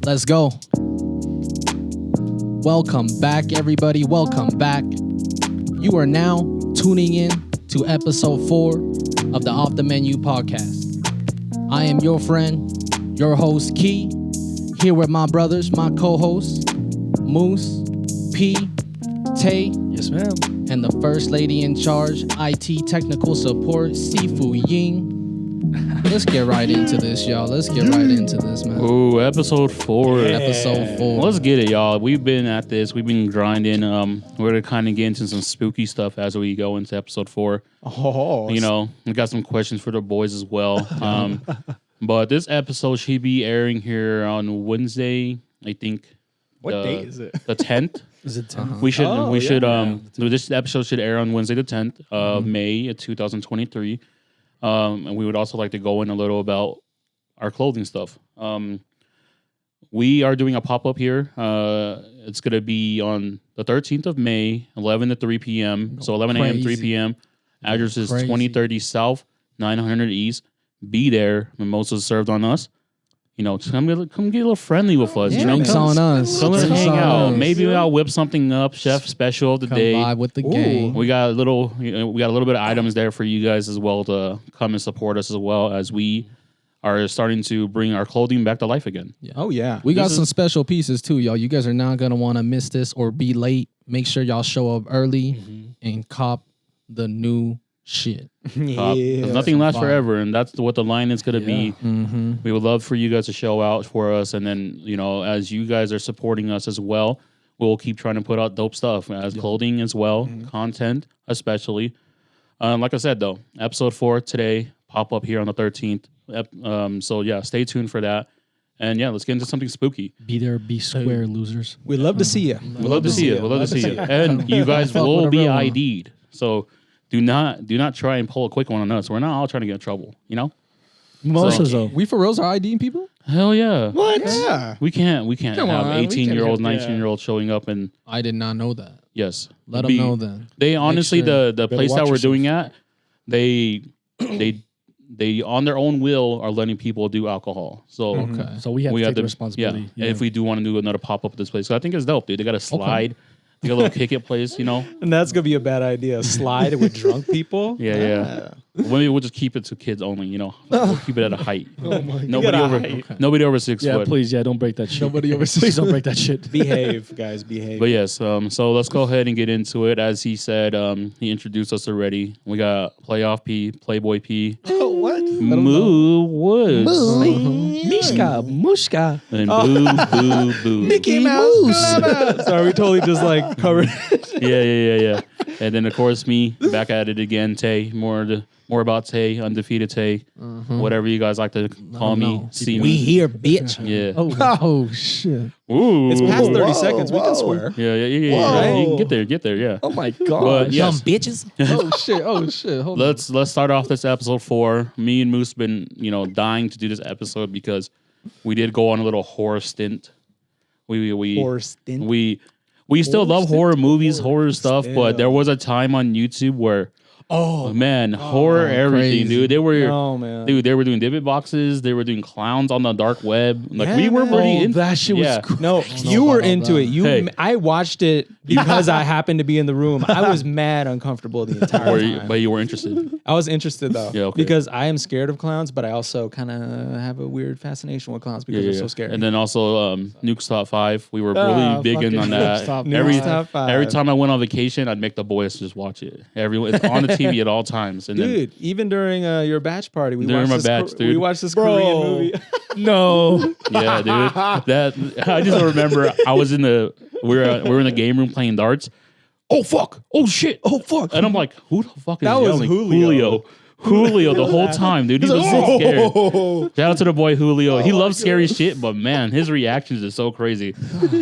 Let's go. Welcome back, everybody. Welcome back. You are now tuning in to episode 4 of the Off the Menu podcast. I am your friend, your host, Key, here with my brothers, my co-hosts, Moose, P, Tay, yes, ma'am, and the first lady in charge, IT technical support, Sifu Ying. Let's get right into this, y'all. Let's get right into this, man. Ooh, episode 4. Yeah. Episode 4. Let's get it, y'all. We've been at this. We've been grinding. We're gonna kind of get into some spooky stuff as we go into episode 4. Oh, you know, we got some questions for the boys as well. But this episode should be airing here on Wednesday. I think. What date is it? The 10th. Is it 10th? We should. This episode should air on Wednesday the 10th of May 2023. And we would also like to go in a little about our clothing stuff. We are doing a pop-up here. It's going to be on the 13th of May, 11 to 3 p.m. So 11 a.m., 3 p.m. Address is 2030 South, 900 East. Be there. Mimosas served on us. You know, come get a little friendly with us. Yeah, you know, drinks on us. Come and hang out. Us. Maybe I'll whip something up. Chef special of the day. Vibe with the gang. We got a little, we got a little bit of items there for you guys as well to come and support us as well as we are starting to bring our clothing back to life again. Yeah. Oh yeah, we got some special pieces too, y'all. You guys are not gonna want to miss this or be late. Make sure y'all show up early and cop the new shit. Because nothing lasts forever, and that's what the line is going to be. We would love for you guys to show out for us, and then, you know, as you guys are supporting us as well, we'll keep trying to put out dope stuff as clothing as well, content especially. Like I said, though, episode 4 today, pop up here on the 13th. So yeah, stay tuned for that. And yeah, let's get into something spooky. Be there, be square, losers. We'd love to see you. We'd love to see you. We'd love to see you. And you guys will be ID'd. So do not try and pull a quick one on us. We're not all trying to get in trouble, you know? Mimosas though. We for reals are IDing people? Hell yeah. What? Yeah. We can't Come have on, 18-year-olds, we can't 19-year-olds showing up and I did not know that. yes. Let them know then. They honestly sure. the place that we're doing at, they on their own will are letting people do alcohol. So Okay. So we have to take the responsibility. Yeah. If we do want to do another pop up at this place. So I think it's dope, dude. They got a slide. They got a little kick it place, you know? And that's gonna be a bad idea. Slide with drunk people. Yeah. Maybe we'll just keep it to kids only, you know. We'll keep it at a height. Oh my God. Nobody over 6 Yeah, foot. please, don't break that shit. Nobody over Please don't break that shit. Behave, guys. Behave. But yes, so let's go ahead and get into it. As he said, he introduced us already. We got Playoff P, Playboy P, Oh, what? Moo Woods, Mishka, Mushka. and Boo Boo Boo. Mickey Mouse. Sorry, we totally just like covered. Yeah. And then of course me back at it again. Tay, more about Tay, undefeated Tay, whatever you guys like to call me. See We me. here, bitch. Yeah. Oh shit. Ooh. It's past 30 seconds. We can swear. Yeah. Whoa. You can get there. Yeah. Oh my god. But yes, bitches. Oh shit. Hold on. let's start off this episode 4. Me and Moose been dying to do this episode because we did go on a little horror stint. Horror stint. We still love horror movies, horror horror stuff, but there was a time on YouTube where horror everything, crazy. dude. They were Oh man. Dude, they were doing divot boxes. They were doing clowns on the dark web. Like we were pretty into that shit was crazy. No, you were into it. Hey. I watched it because I happened to be in the room. I was mad uncomfortable the entire time. but you were interested. I was interested though, Yeah, okay. because I am scared of clowns, but I also kind of have a weird fascination with clowns because they're so scary. And then also Nuke's Top 5. We were really big in on that. Nuke's Top 5. Every time I went on vacation, I'd make the boys just watch it. It's on the TV at all times. And Dude, even during your batch party, we During watched my this. batch, dude. We watched this Korean movie. No. then yeah, dude. That I just remember I was in the we were in the game room playing darts. Oh fuck! Oh shit! Oh fuck! And I'm like, who the fuck is That was yelling? Julio. Julio the whole time, dude. He was so scared. Shout out to the boy Julio. He loves scary shit, but man, his reactions are so crazy.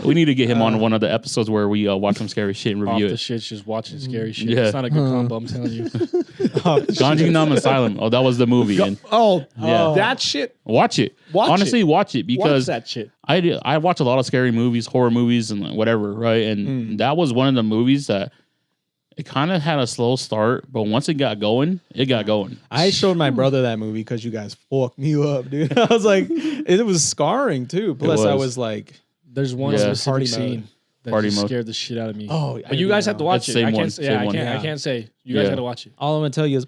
We need to get him on one of the episodes where we watch some scary shit and Off review the it. shit, just watching scary shit. Yeah. It's not a good combo, I'm telling you. Ganji Nam Asylum. Oh, that was the movie. And Yeah. That shit. watch it. Watch Honestly, watch it because Watch that shit. I watch a lot of scary movies, horror movies, and whatever, right? And that was one of the movies that it kind of had a slow start, but once it got going, it got going. I showed my brother that movie because you guys fucked me up, dude. I was like, it was scarring too. Plus, I was. was like, There's one Yeah. specific Party scene mode. that Party just mode. scared the shit out of me. oh, But you guys have to watch It's it. same I one, can't. same Yeah, I one. can't. Yeah. I can't say. You guys Yeah. got to watch it. all I'm gonna tell you is,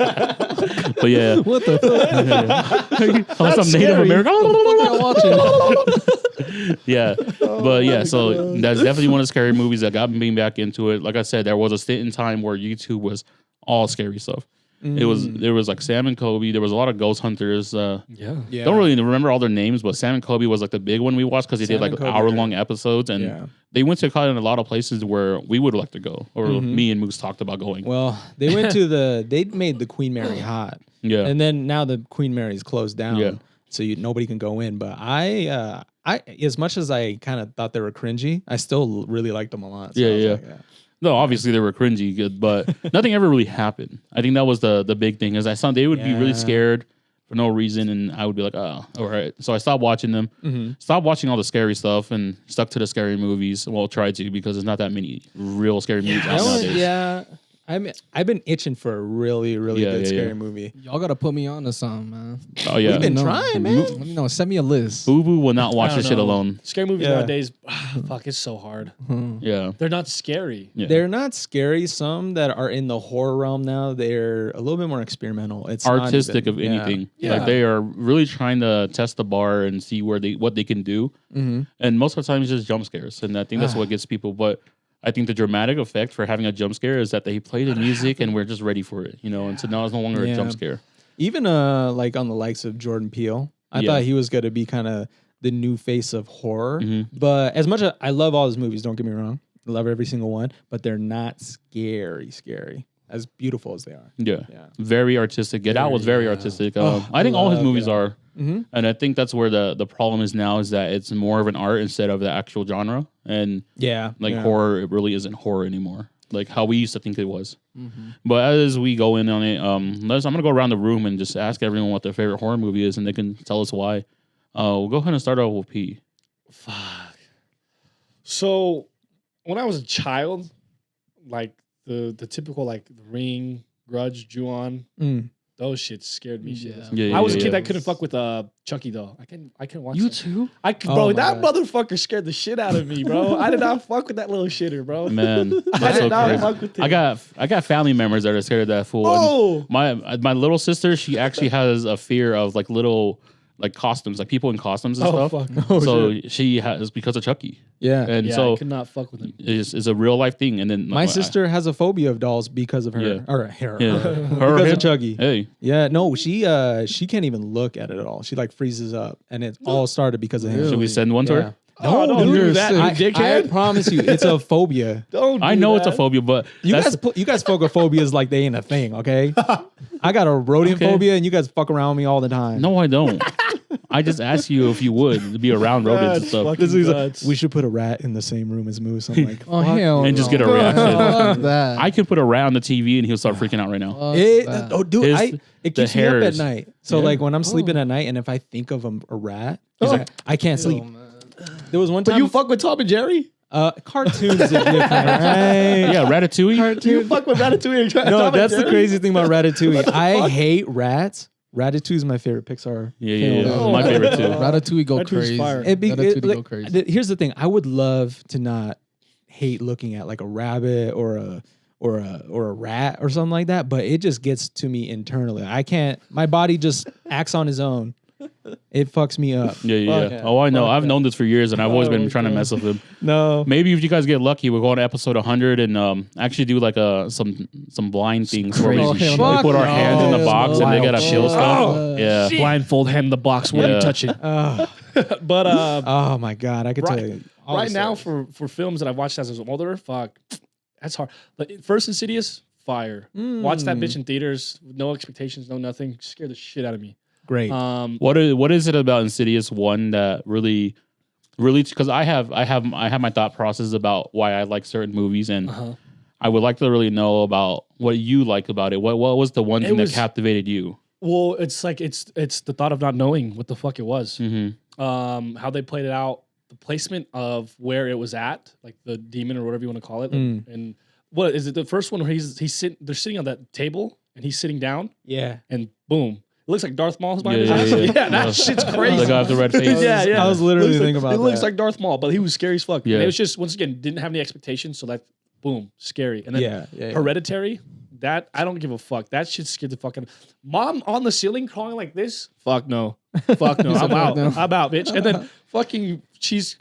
But yeah, What the fuck? unless I'm Native scary. American. I'm watching? Yeah, but yeah, so that's definitely one of the scary movies that got me back into it. Like I said, there was a stint in time where YouTube was all scary stuff. It was there was like Sam and Kobe. There was a lot of ghost hunters. Yeah. yeah, Don't really remember all their names, but Sam and Kobe was like the big one we watched because they Sam did like and Kobe, hour-long episodes, and Yeah. they went to kind of a lot of places where we would like to go, or me and Moose talked about going. Well, they went to they made the Queen Mary hot, Yeah, and then now the Queen Mary's closed down, Yeah. so nobody can go in. But I as much as I kind of thought they were cringy, I still really liked them a lot. So Yeah, I was yeah. like, no, obviously they were cringy, good, but nothing ever really happened. I think that was the big thing is I saw they would be really Yeah. scared for no reason, and I would be like, oh, all right. So I stopped watching them, stopped watching all the scary stuff, and stuck to the scary movies. Well, tried to because there's not that many real scary movies out That one- nowadays. yeah. I've been itching for a really, really Yeah, good yeah, scary yeah. movie. Y'all gotta put me on to something, man. Oh yeah, We've been No, trying, man. Let me know. Send me a list. Boo Boo will not watch I this don't shit know. alone. Scary movies Yeah. nowadays. Fuck, it's so hard. Yeah, They're not scary. yeah. They're not scary. Some that are in the horror realm now, they're a little bit more experimental. It's not artistic even- of anything. Yeah. Like they are really trying to test the bar and see what they can do. And most of the time it's just jump scares, and I think that's what gets people. But I think the dramatic effect for having a jump scare is that they play the music and we're just ready for it, you know. And so now it's no longer a Yeah. jump scare. Even like on the likes of Jordan Peele, I Yeah. thought he was going to be kind of the new face of horror. Mhm. But as much as I love all his movies, don't get me wrong, I love every single one, but they're not scary, as beautiful as they are. Yeah. Yeah. Very artistic. Get Out was very artistic. Oh, I think all his love movies Get Out. are. And I think that's where the problem is now is that it's more of an art instead of the actual genre. And Yeah. like yeah. horror, it really isn't horror anymore. Like how we used to think it was. But as we go in on it, I'm gonna go around the room and just ask everyone what their favorite horror movie is, and they can tell us why. We'll go ahead and start off with P. Fuck. So when I was a child, like the typical like The Ring, Grudge, Ju-on, Mm. those shits scared me. Shit. Yeah, I was a yeah, kid yeah. that couldn't fuck with Chucky though. I couldn't watch. You that. too, I could, Oh bro. my That God. motherfucker scared the shit out of me, bro. I did not fuck with that little shitter, bro. man. I That's did so not crazy. fuck with him. I got family members that are scared of that fool. And Oh, my little sister, she actually has a fear of like little like costumes, like people in costumes and oh stuff. fuck. So she has because of Chucky, Yeah. and Yeah, so I could not fuck with him. it's a real life thing. And then My sister has a phobia of dolls because of her. Yeah. Or her. yeah, Because him. of Chucky. Hey, Yeah, no, she can't even look at it at all. She like freezes up, and it all started because of him. should we send one to Yeah. her? Oh, don't you're do that, sick. you I dickhead. promise you, it's a phobia. Don't. I do know it's a that. phobia, but You that's, guys fuck with phobias like they ain't a thing, okay? I got a rodent Okay. phobia, and you guys fuck around with me all the time. no, I don't. I just asked you if you would to be around rodents and That's stuff. fucking This is like, nuts. we should put a rat in the same room as Moose. I'm like, Oh fuck. hell, And just no. get a reaction. Fuck that. I could put a rat on the TV and he'll start freaking out right now. Fuck It, that. oh, dude, His- it the keeps me up at hairs. night. So Yeah. like when I'm sleeping at night, and if I think of a rat, I can't Ew, sleep. man. There was one But time. you fuck with Tom and Jerry? Cartoons are different, right? Yeah, Ratatouille. You fuck with Ratatouille? And No, Tom and that's the Jerry? crazy thing about Ratatouille. I hate rats. Ratatouille is my favorite Pixar. Yeah, film. yeah, yeah. Oh, My favorite too. Ratatouille go Ratatouille's crazy. fire. Ratatouille go Like, crazy. here's the thing. I would love to not hate looking at like a rabbit or a rat or something like that, but it just gets to me internally. I can't. My body just acts on its own. It fucks me up. Yeah, yeah. Fuck yeah. yeah. Oh, I know. Fuck I've that. known this for years, and I've always been Oh, trying to God. mess with him. No. Maybe if you guys get lucky, we'll go on episode 100 and actually do like some blind things where we, crazy we shit. put our hands in the No. box and they gotta Wild feel shit. stuff. Oh, Yeah. Blindfold hand in the box. What are Yeah. you touching? But Oh my god, I could Right- tell you. all right the now stories. for films that I've watched as an older, fuck, that's hard. But first Insidious, fire. Watch that bitch in theaters, with no expectations, no nothing. Scared the shit out of me. Great. What is it about Insidious 1 that really because I have my thought process about why I like certain movies, and I would like to really know about what you like about it. What was the one It thing was- that captivated you? Well, it's like it's the thought of not knowing what the fuck it was. Mm-hmm. How they played it out, the placement of where it was at, like the demon or whatever you want to call it. And what is it? The first one where they're sitting on that table and he's sitting down. Yeah. And boom. It looks like Darth Maul's behind Yeah, his yeah, house. yeah. Yeah, that shit's crazy. The guy with the red face. Yeah. I was literally thinking about it looks that. like Darth Maul, but he was scary as fuck. Yeah. And it was just, once again, didn't have any expectations, so that, boom, scary. And then Yeah. Hereditary, that, I don't give a fuck. That shit scared the fucking... Mom on the ceiling crawling like this? Fuck no. Fuck no. I'm out. I'm out, bitch. And then fucking,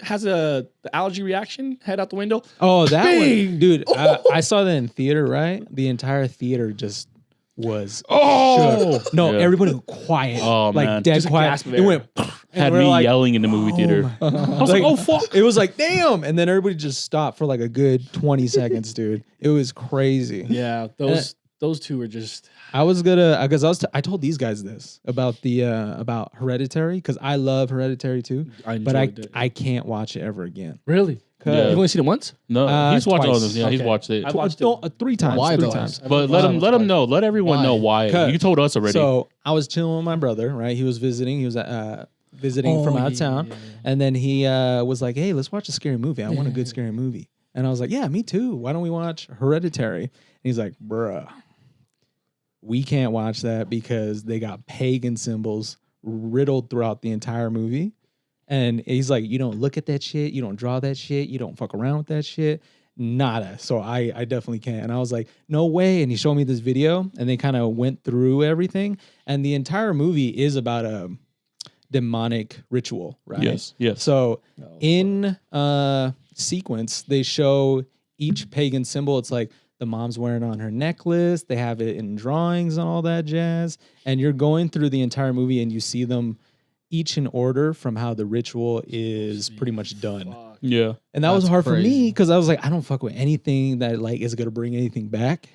has the allergy reaction, head out the window. Oh, that Bang! one. Dude, I saw that in theater, right? The entire theater just was shook. No, Yeah. everybody was quiet. Oh, like man. dead Just a quiet. gasp of It air. went and Had we're me like, yelling in the movie theater. I was like, oh, fuck. It was like, damn. And then everybody just stopped for like a good 20 seconds, dude. It was crazy. Yeah, those two were just... I was gonna, because I told these guys this about about Hereditary, because I love Hereditary too, but I can't watch it ever again. Really? Yeah. You've only seen it once? No, he's watched all twice. of them. Yeah, he's Okay. watched it. I watched it. No, 3 times. Why 3 though? times. But let him know. Let everyone Why? know why. 'Cause- You told us already. So I was chilling with my brother, right? He was visiting. He was visiting from out of town, and then he was like, "Hey, let's watch a scary movie. I want a good scary movie." And I was like, "Yeah, me too. Why don't we watch Hereditary?" And he's like, "Bruh, we can't watch that because they got pagan symbols riddled throughout the entire movie." And he's like, "You don't look at that shit. You don't draw that shit. You don't fuck around with that shit. Nada." So I definitely can't. And I was like, "No way." And he showed me this video, and they kind of went through everything. And the entire movie is about a demonic ritual, right? yes. So in sequence, they show each pagan symbol. It's like the mom's wearing on her necklace. They have it in drawings and all that jazz. And you're going through the entire movie and you see them each in order from how the ritual is pretty much done. Yeah. And that was That's hard for me crazy. because I was like, I don't fuck with anything that like is gonna bring anything back,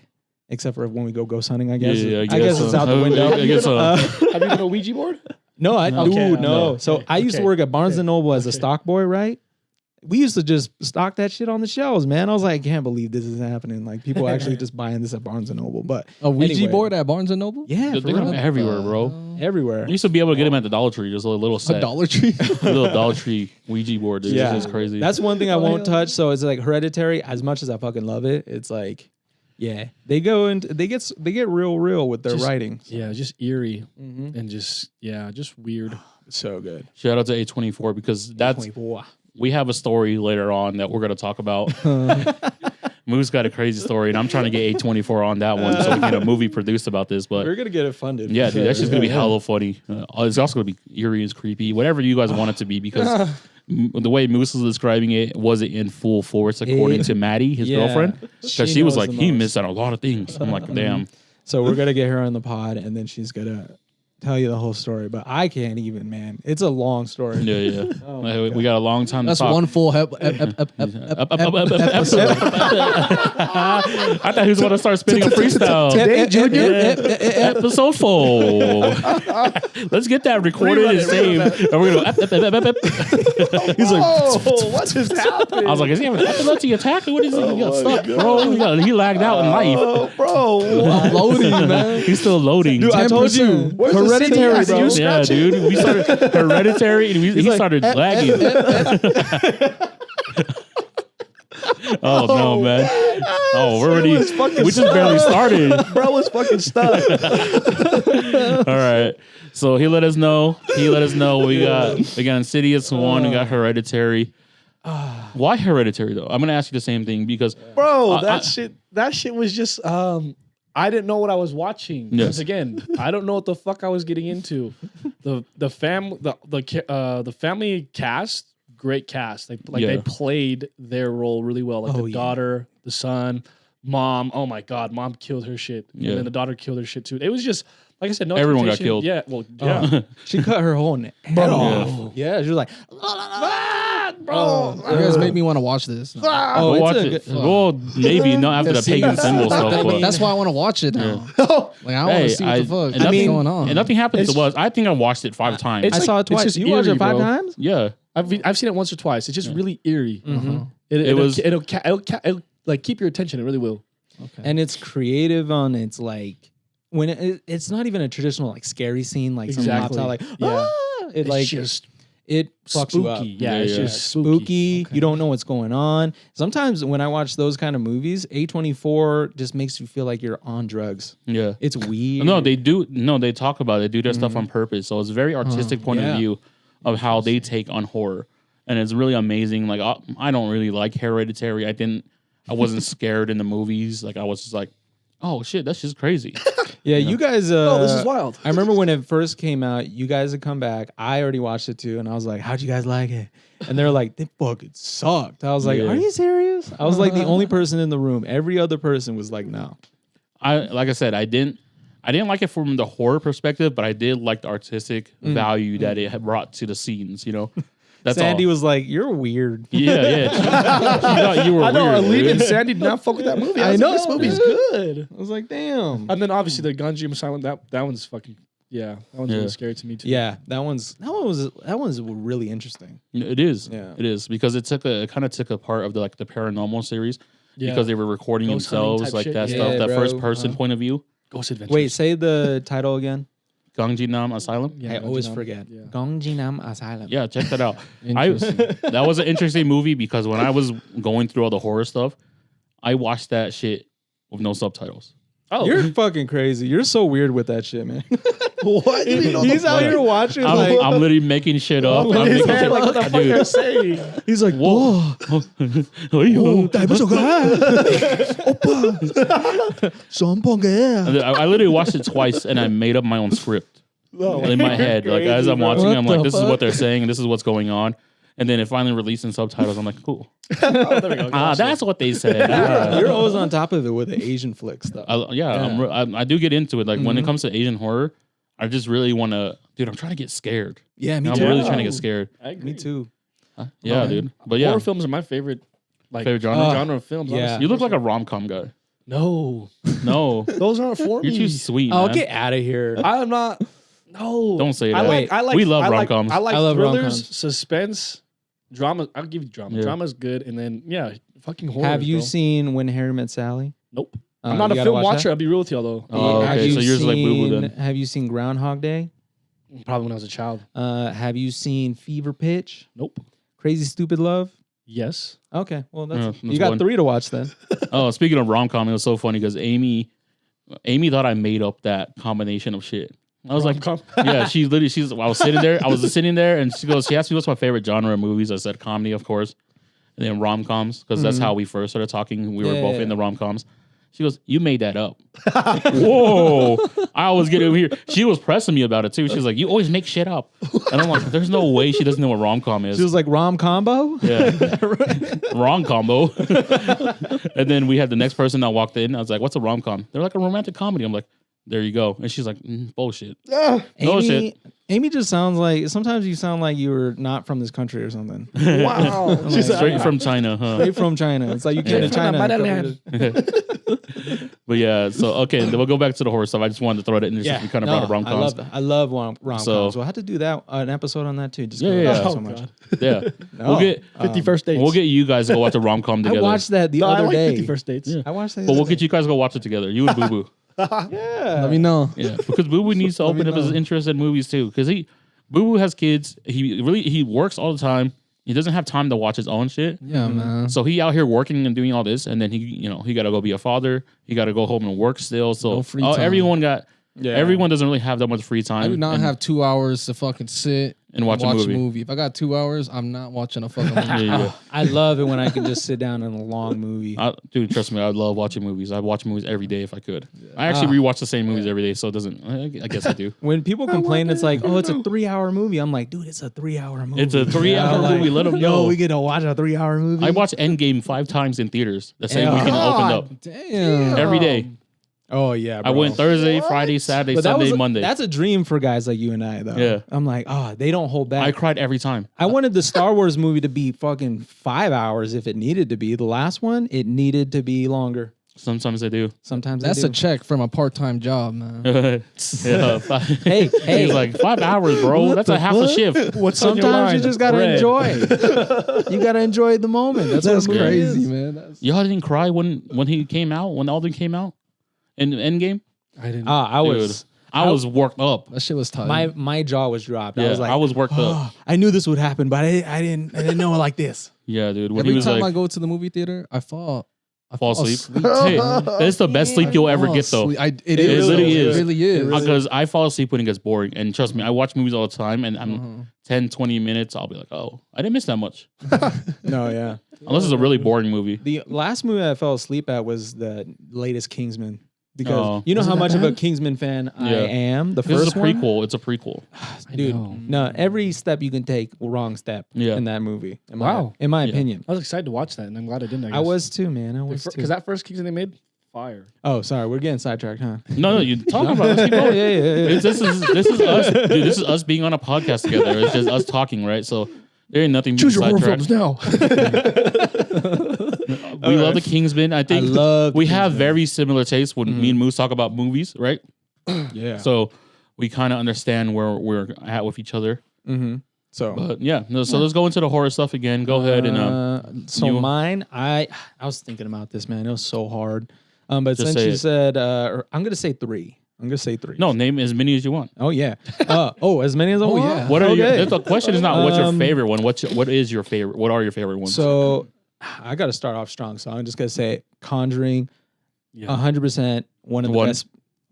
except for when we go ghost hunting. I guess. Yeah, I guess it's out the window. I guess so. Have you been a Ouija board? No, Okay, no. no. So Okay, I used to okay, work at Barnes and Noble as a okay. stock boy, right? We used to just stock that shit on the shelves, man. I was like, I can't believe this is happening. Like people actually just buying this at Barnes and Noble. But A Ouija anyway. board at Barnes and Noble? yeah, They for got them real. everywhere, bro. Everywhere. You used to be able to get them at the Dollar Tree, just a little A set. Dollar Tree? little Dollar Tree Ouija board, dude. Yeah. It's just crazy. That's one thing I won't yeah. touch. So it's like Hereditary. As much as I fucking love it, it's like, yeah, they go into they get real with their Just- writing. Yeah, just eerie Mm-hmm. and just weird. So good. Shout out to A24 because that's 24. we have a story later on that we're gonna talk about. Moose got a crazy story, and I'm trying to get A24 on that one so we can get a movie produced about this. But We're gonna get it funded. yeah, for dude, that's sure. just gonna be Yeah. hella funny. It's also gonna be eerie and creepy, whatever you guys want it to be, because the way Moose was describing it wasn't in full force according to Maddie, his Yeah. girlfriend, because she was knows like, the he most. missed out on a lot of things. I'm like, damn. So we're gonna get her on the pod, and then she's gonna tell you the whole story. But I can't even, man. It's a long story. Yeah, yeah. Oh my we got a long time That's to talk. one full episode. I thought he was going to start spinning a freestyle. Episode 4. Let's get that recorded and saved. And we're going to. He's like, Oh, what just happened? I was like, is he having an epilepsy attack? Or what is he? He got stuck, bro. He lagged out in life. Oh, bro. Loading, man. He's still loading. Dude, I told you, 10%. Where's the Hereditary, CD? bro. You Yeah, scratch it? dude. We started Hereditary and he started lagging. Oh, no, man. Oh, we're already. We just barely started. Bro was fucking stuck. All right. So he let us know. We got Insidious 1. We got Hereditary. Why Hereditary though? I'm gonna ask you the same thing because Bro, I- that shit was just I didn't know what I was watching. Yes. Because again, I don't know what the fuck I was getting into. The family cast, great cast. Like Yeah. they played their role really well. Like Oh, the yeah. daughter, the son, mom. Oh my god, mom killed her shit. Yeah. And then the daughter killed her shit too. It was just like I said, no Everyone got expectation. killed. Yeah, well, yeah. She cut her whole head off. Yeah, she was like, Bro, You guys make me want to watch this. oh, Go it's watch a it. good- Well, maybe not after the pagan symbol stuff. But That's why I want to watch it now. Like I want hey, to see what the fuck and nothing, is going on. and nothing happened to us. I think I watched it 5 times. It's I like- saw it it's twice. just You watched eerie, it 5 bro. times? Yeah. I've seen it once or twice. It's just really eerie. Mm-hmm. It'll like keep your attention. It really will. And it's creative on its like when it's not even a traditional like scary scene like someone hops Exactly. out like Yeah. it like just it fucks you up. Spooky. Yeah, it's Yeah. just Spooky. Okay. You don't know what's going on. Sometimes when I watch those kind of movies, A24 just makes you feel like you're on drugs. Yeah. It's weird. No, they do. No, they talk about it. They do their stuff on purpose. So it's a very artistic point yeah. of view of how they take on horror, and it's really amazing. Like I don't really like Hereditary. I wasn't scared in the movies. Like I was just like, oh shit, that's just crazy. Yeah, you guys. Oh, this is wild. I remember when it first came out, you guys had come back. I already watched it too, and I was like, "How'd you guys like it?" And they're like, "They fucking sucked." I was like, Yeah. "Are you serious?" I was like the only person in the room. Every other person was like, "No." Like I said, I didn't like it from the horror perspective, but I did like the artistic value that it had brought to the scenes. You know, that's Sandy all. was like, "You're weird." Yeah. She thought you were I know. weird. Aline dude. and Sandy did not fuck with that movie. I was know, like, this movie's dude. good. I was like, "Damn." And then obviously the Gunjim Asylum. That one's fucking. Yeah, that one's Yeah. really scary to me too. Yeah, that one's really interesting. It is. Yeah. It is because it kind of took a part of the paranormal series Yeah. because they were recording Ghost hunting themselves type like shit. that Yeah, stuff, that bro. first person point of view. Ghost Adventures. Wait, say the title again. Gangjinam Asylum. Yeah, I always Gunjinam. forget. Yeah. Gongjinam Asylum. Yeah, check that out. Interesting. That was an interesting movie because when I was going through all the horror stuff, I watched that shit with no subtitles. Oh, You're fucking crazy. You're so weird with that shit, man. what? He's out here watching like I'm literally making shit up. in I'm his making head, shit like, what the fuck are you saying? he's like, Whoa. "Whoa, Whoa. Opa, I literally watched it twice and I made up my own script in my head. Like as I'm watching, I'm like, this is what they're saying and this is what's going on. And then it finally released in subtitles. I'm like, cool. Oh, there we go. That's what they said. Ah. You're always on top of it with the Asian flick stuff. I do get into it. Like when it comes to Asian horror, I just really want to, dude. I'm trying to get scared. Yeah, me I'm too. really trying to get scared. I agree. Me too. Yeah, dude. But yeah, Horror films are my favorite. Like favorite genre. genre of films. Yeah. honestly. You look like a rom-com guy. No, No, those aren't for you're me. too sweet. Oh, man. get out of here. I'm not. No, Don't say I that. like. I like. We love I like- rom-coms. I like I love thrillers, rom-coms. suspense, drama. I'll give you drama. Yeah. Drama's good, and then fucking horror. Have you seen When Harry Met Sally? Nope. I'm not you a gotta film watch watcher. that? I'll be real with y'all though. Oh, Have okay. you So yours is like Boo Boo then. Have you seen Groundhog Day? Probably when I was a child. Have you seen Fever Pitch? Nope. Crazy Stupid Love? Yes. Okay, well Yeah, you that's got one. 3 to watch then. Oh, speaking of rom-com, it was so funny because Amy thought I made up that combination of shit. I was like, Rom-com? yeah, I was sitting there, and she asked me what's my favorite genre of movies. I said comedy, of course, and then rom-coms because that's how we first started talking. We were both Yeah. in the rom-coms. She goes, "You made that up." Whoa! I was getting over here. She was pressing me about it too. She was like, "You always make shit up," and I'm like, "There's no way she doesn't know what rom-com is." She was like rom combo. Yeah. Wrong combo. And then we had the next person that walked in. I was like, what's a rom com? They're like a romantic comedy. I'm like, there you go. And she's like, bullshit. No shit. Amy just sounds like sometimes you sound like you were not from this country or something. Wow. Straight from China, huh? Straight from China. It's like you came to From the China. a couple motherland. But yeah, so okay, then we'll go back to the horror stuff. I just wanted to throw that in there since we kind of brought up rom coms. I love rom-coms. So- We'll have to do that an episode on that too. Just Yeah, 'cause I yeah, love yeah. it so Oh, much. God. Yeah. No. We'll get 50 First Dates. we'll get you guys to go watch a rom com I together. watched that the No, I other like day. 50 First Dates. Yeah. I watched that. But we'll get you guys to go watch it together. You and Boo Boo. Yeah. Let me know. Yeah, because Boo Boo needs to open up his interest in movies too. Because Boo Boo has kids. He works all the time. He doesn't have time to watch his own shit. Yeah, man. So he out here working and doing all this, and then he got to go be a father. He got to go home and work still. So No free time. everyone doesn't really have that much free time. I do not and, have 2 hours to fucking sit and watch a movie. If I got 2 hours, I'm not watching a fucking movie. Yeah. I love it when I can just sit down in a long movie. Dude, trust me, I love watching movies. I watch movies every day if I could. I actually rewatch the same movies every day, so it doesn't. I guess I do. When people complain, it's like, oh, it's a 3-hour movie. I'm like, dude, it's a 3-hour movie. It's a 3-hour like, movie. Let them Yo, know. we get to watch a 3-hour movie. I watched Endgame 5 times in theaters the same Yeah. weekend it opened up. Damn. Every day. Oh yeah, I bro. went Thursday, Friday, Saturday, But that Sunday, was Monday. That's a dream for guys like you and I, though. Yeah. I'm like, oh, they don't hold back. I cried every time. I wanted the Star Wars movie to be fucking 5 hours if it needed to be. The last one, it needed to be longer. Sometimes I do. Sometimes That's they a do. check from a part-time job, man. Yeah. Hey, He's like 5 hours, bro. That's a half a shift. What's on your Sometimes you mind? just gotta Bread. enjoy. You gotta enjoy the moment. That's That's what a movie crazy, is. man. That's, Y'all didn't cry when he came out, when Alden came out in Endgame? I didn't. I was. I was worked up. That shit was tight. my jaw was dropped. Yeah, I was like, I was worked up. "Oh, I knew this would happen, but I didn't know it like this. Yeah, dude. When Every he was time like, I go to the movie theater, I fall asleep. Hey, that's the best sleep you'll ever get, though. It literally is. It really is. Because I fall asleep when it gets boring. And trust me, I watch movies all the time. And I'm 10, 20 minutes, I'll be like, oh, I didn't miss that much. No, yeah. Unless it's a really boring movie. The last movie I fell asleep at was the latest Kingsman. Because Oh. you know Was it how that much of a bad? Kingsman fan I Yeah. am. The This is first a one, prequel. It's a prequel. dude. know. No, every step you can take, wrong step Yeah. in that movie. Wow. in my Yeah. opinion, I was excited to watch that, and I'm glad I didn't. I was too, man. I was too. because that first Kingsman they made, fire. Oh, sorry, we're getting sidetracked, huh? No, you talk about it. Let's keep Yeah, going. yeah, yeah. This is us. Dude, this is us being on a podcast together. It's just us talking, right? So there ain't nothing Choose your horror sidetracked. films now. We love the Kingsman. I think love we have very similar tastes when me and Moose talk about movies, right? Yeah. So we kind of understand where we're at with each other. So, But yeah, no, so let's go into the horror stuff again. Go ahead and so you- mine, I was thinking about this, man. It was so hard. But Just since say you it. said, I'm gonna say 3. I'm gonna say 3. no, name as many as you want. Oh yeah. As many as I want. yeah. What are Okay. the question is not what's your favorite one. What is your favorite? What are your favorite ones? So I got to start off strong. So I'm just gonna say Conjuring, yeah. 100% one of the One? best.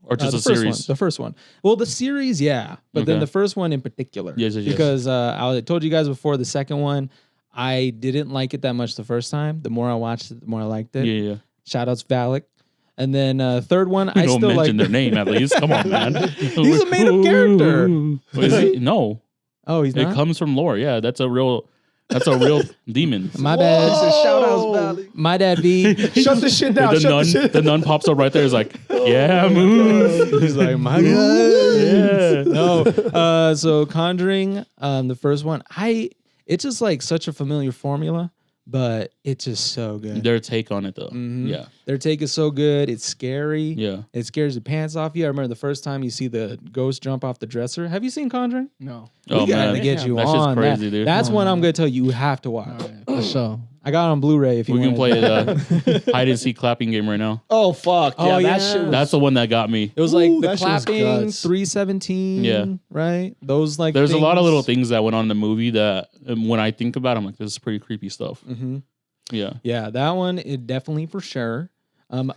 Or just the a first series. One, the first one. Well, the series, yeah, but then Okay. the first one in particular. Yes. Because I told you guys before, the second one, I didn't like it that much the first time. The more I watched it, the more I liked it. Yeah. Shout outs Valak. And then third one, We I don't still like. mention their name at least. Come on, man. He's a made-up character. Is he? No, Oh, he's it not. comes from lore. Yeah, that's a real demon. My bad. Shout outs, Valley. My dad V. Shut this shit down. The nun pops up right there. Is like, yeah, move. He's like, my God. Yeah. No. So Conjuring, the first one, it's just like such a familiar formula, but it's just so good. Their take on it though. Mhm. Yeah. Their take is so good. It's scary. Yeah. It scares the pants off you. I remember the first time you see the ghost jump off the dresser. Have you seen Conjuring? No. Oh We gotta man, get you that's on just crazy, that. dude. That's one I'm gonna tell you have to watch. For sure. I got it on Blu-ray if you We can want. play the hide and seek clapping game right now. Oh fuck. Oh, Yeah, yeah. that shit was That's the one that got me. It was like Ooh, the that shit was clapping guts. 317. Yeah. Right. Those like. There's a lot of little things that went on in the movie that when I think about it, I'm like, this is pretty creepy stuff. Mm-hmm. Yeah. Yeah, that one it definitely for sure.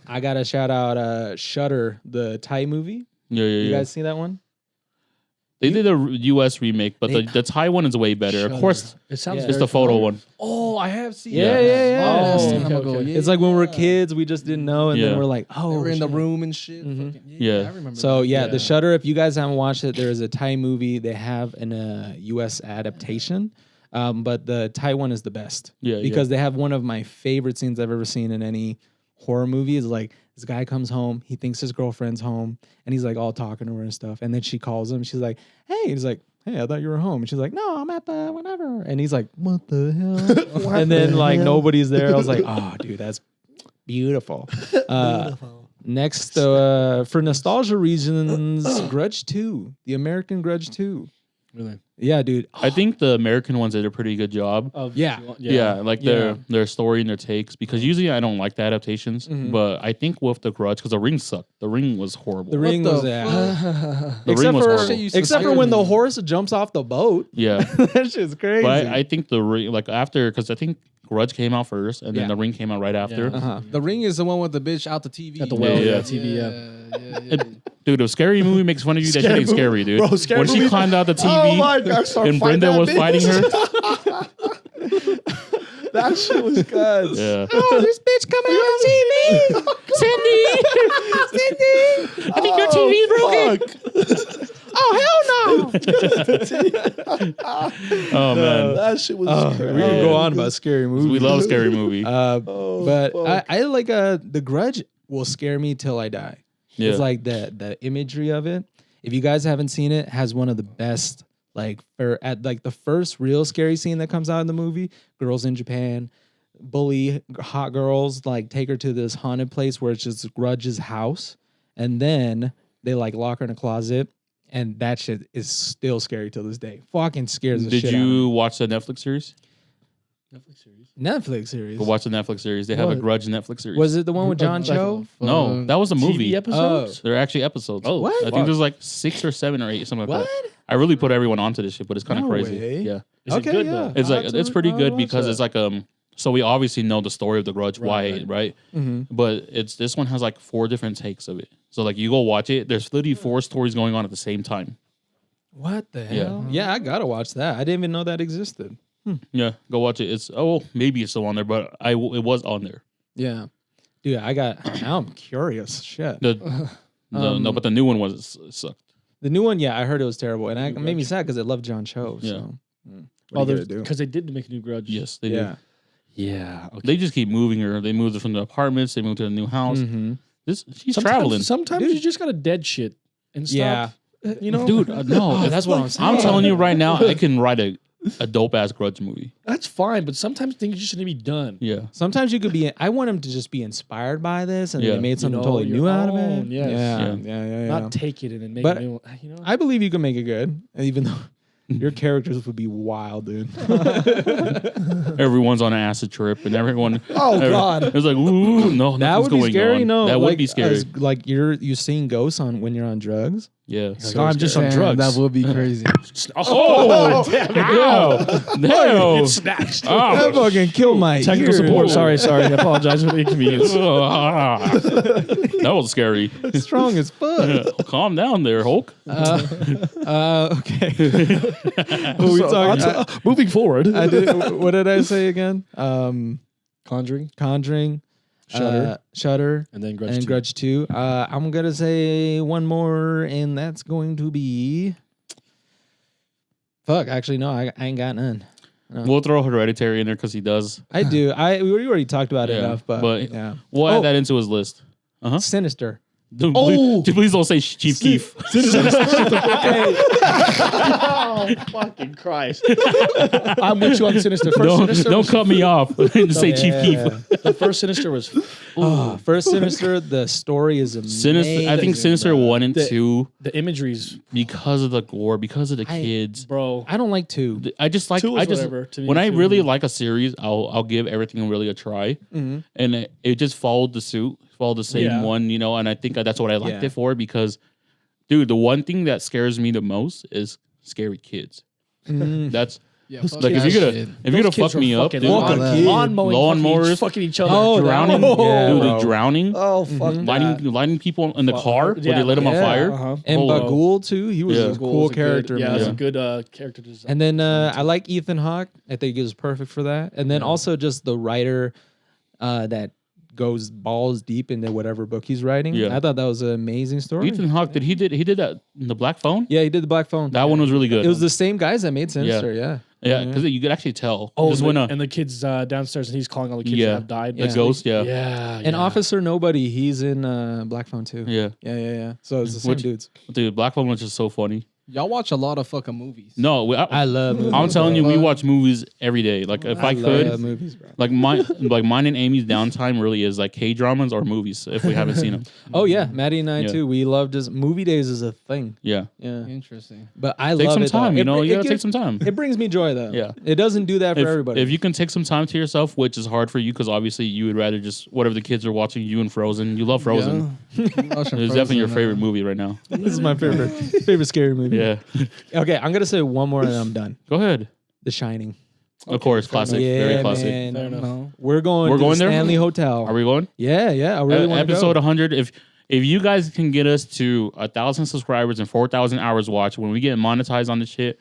I gotta shout out Shutter, the Thai movie. Yeah. You guys see that one? They did a U.S. remake, but They- the Thai one is way better. Of course, It sounds. Yeah. it's the photo one. Oh, I have seen. Yeah, that. yeah. Oh, Time okay, ago, okay. yeah. It's like when we were kids, we just didn't know, and Yeah. then we're like, They oh, were in the shit. room and shit. Mhm. Fucking- Yeah. I remember. So that. yeah, Yeah. the Shutter. If you guys haven't watched it, there is a Thai movie. They have an U.S. adaptation, but the Thai one is the best. Yeah, because they have one of my favorite scenes I've ever seen in any horror movie. Is like this guy comes home, he thinks his girlfriend's home, and he's like all talking to her and stuff. And then she calls him. She's like, "Hey," he's like, "Hey, I thought you were home." And she's like, "No, I'm at the whatever." And he's like, "What the hell?" And then like nobody's there. I was like, "Oh, dude, that's beautiful." Next, for nostalgia reasons, Grudge 2, the American Grudge 2. Really? Yeah, dude. I think the American ones did a pretty good job. Of Yeah. Yeah, like Yeah. their story and their takes. Because usually I don't like the adaptations, Mhm. but I think with the Grudge, because the Ring sucked. The Ring was horrible. The Ring the was The except Ring was for horrible. Shit used to except for scare when the me. horse jumps off the boat. Yeah, That shit's crazy. but I think the Ring, like after, because I think Grudge came out first, and then Yeah. the Ring came out right after. Yeah. Uh-huh. The Ring is the one with the bitch out the TV. At the Yeah, well, yeah. TV, yeah. yeah. Dude, if Scary Movie makes fun of you, that shit Scary ain't movie. scary, dude. Bro, Scary when she movie- climbed out the TV Oh my God! Start and fighting Brenda that was bitch. fighting her. That shit was guts. Yeah. Oh, this bitch coming out of TV. Cindy. I think your TV's broken. Oh, hell no. Oh man, That shit was We crazy. can go on about scary movies. we love Scary Movie. But fuck. I like the Grudge will scare me till I die. Yeah. It's like the imagery of it. If you guys haven't seen it, has one of the best at the first real scary scene that comes out in the movie. Girls in Japan bully hot girls, like take her to this haunted place where it's just Grudge's house, and then they like lock her in a closet, and that shit is still scary till this day. Fucking scares the Did shit out of me. you watch the Netflix series? Netflix series. Go watch the Netflix series. They have a What? Grudge Netflix series. Was it the one with John Cho? No, that was a movie. TV episodes? They're actually episodes. Oh, What? I think fuck. there's like 6 or 7 or 8, something like What? that. I really put everyone onto this shit, but it's kind of No crazy. way. Yeah, Is it good though? it's I'll like have to- it's pretty I'll good watch because that. it's like So we obviously know the story of the Grudge, Right, right? Mhm. But this one has like 4 different takes of it. So like you go watch it. There's literally 4 stories going on at the same time. What the Yeah. hell? Yeah, I gotta watch that. I didn't even know that existed. Yeah, go watch it. It's maybe it's still on there, but it was on there. Yeah, dude, now I'm curious. Shit. No, but the new one it sucked. The new one, yeah, I heard it was terrible, and it made me sad because I love John Cho. Yeah. So. What are you gonna do? Because they did make a new Grudge. Yes, they Yeah. did. Yeah. Okay. They just keep moving her. They moved her from the apartments. They moved to a new house. Mm-hmm. She's traveling. Sometimes Dude. you just gotta dead shit and stop. Yeah. You know, Dude, no, That's what I'm saying. I'm telling you right now, I can write a dope ass Grudge movie. that's fine. But sometimes things just shouldn't be done. Yeah, Sometimes you could be. I want him to just be inspired by this, and Yeah. they made something know, totally your new out of it. own, yes. Yeah. Not take it and then make But a new one. You know, I believe you can make it good, even though your characters would be wild, dude. everyone's on an acid trip, and everyone. Oh, God. It was like, ooh, no, That nothing's would be going scary. on. No, that like, would be scary. Like you seeing ghosts when you're on drugs. Yeah. So I'm just on Damn, drugs. That would be crazy. Oh, damn it. Ow! No. It's snatched. That fucking killed my Technical ear. support. Sorry. I apologize for the inconvenience. That was scary. Strong as fuck. Calm down there, Hulk. Okay. What we So, talking? moving forward. What did I say again? Conjuring, Conjuring, Shudder, and then Grudge. and 2. Grudge 2. I'm gonna say one more, and that's going to be. Fuck. Actually, no, I ain't got none. We'll throw Hereditary in there because he does. I do. We already talked about it Yeah, enough, but yeah. We'll add that into his list. Sinister. Dude, Oh! please don't say Chief Keef. Oh, fucking Christ. I'm with you on Sinister. First Sinister Don't was- cut me off and say Chief Keef. The first Sinister was First Sinister. The story is amazing. Sinister. I think Sinister 1 and The- 2 the imagery's, because of the gore, because of the kids. bro. I don't like 2. I just like. 2 was I just whatever to me, when I too. really like a series, I'll give everything really a try, Mhm. and it just followed the suit, followed the same Yeah. one, and I think that's what I liked Yeah. it for because, dude, the one thing that scares me the most is scary kids. That's Yeah, Those fuck like that if you're gonna shit. if you're gonna fuck me up, dude, fucking like, kid. lawn mowing, Lawnmowers. fucking each other. Oh, drowning, yeah, dude, bro. the drowning, Oh, fuck lighting people in the car where they lit them on yeah. fire. Uh-huh. And Holy- Bagul too. He was Yeah. a cool character. Yeah, man. it's a good character design. And then I like Ethan Hawke. I think he was perfect for that. And then also just the writer that goes balls deep into whatever book he's writing. Yeah. I thought that was an amazing story. Ethan Hawke he did that in the Black Phone. Yeah, he did the Black Phone. That one was really good. It was the same guys that made Sinister. Yeah. yeah, because you could actually tell. oh, Just when and the kids downstairs, and he's calling all the kids Yeah. that have died. the Yeah. basically. ghost, yeah, Yeah, And Officer Nobody, he's in Black Phone too. yeah. Yeah. So it's the same Which- dudes. Dude, Black Phone was just so funny. Y'all watch a lot of fucking movies. No, I love movies. I'm telling you, bro. we watch movies every day. Like if I could, love movies, bro. like mine and Amy's downtime really is like K-dramas or movies if we haven't seen them. Oh yeah, Maddie and I Yeah. too. We love just movie days is a thing. Yeah, Yeah. Interesting. But I take love some it, though. time. You It- know, it you gotta take gives- some time. It brings me joy though. Yeah. It doesn't do that for everybody. If you can take some time to yourself, which is hard for you because obviously you would rather just whatever the kids are watching, you and Frozen. You love Frozen. It's definitely your favorite movie right now. This is my favorite scary movie. Yeah, Okay, I'm gonna say one more and I'm done. go ahead. The Shining. Of course, classic, very classic. man. Fair enough. No. We're going. We're to going the there? Stanley Hotel. Are we going? Yeah. I really want to Episode go. 100. If you guys can get us to 1,000 subscribers and 4,000 hours watched, when we get monetized on this shit,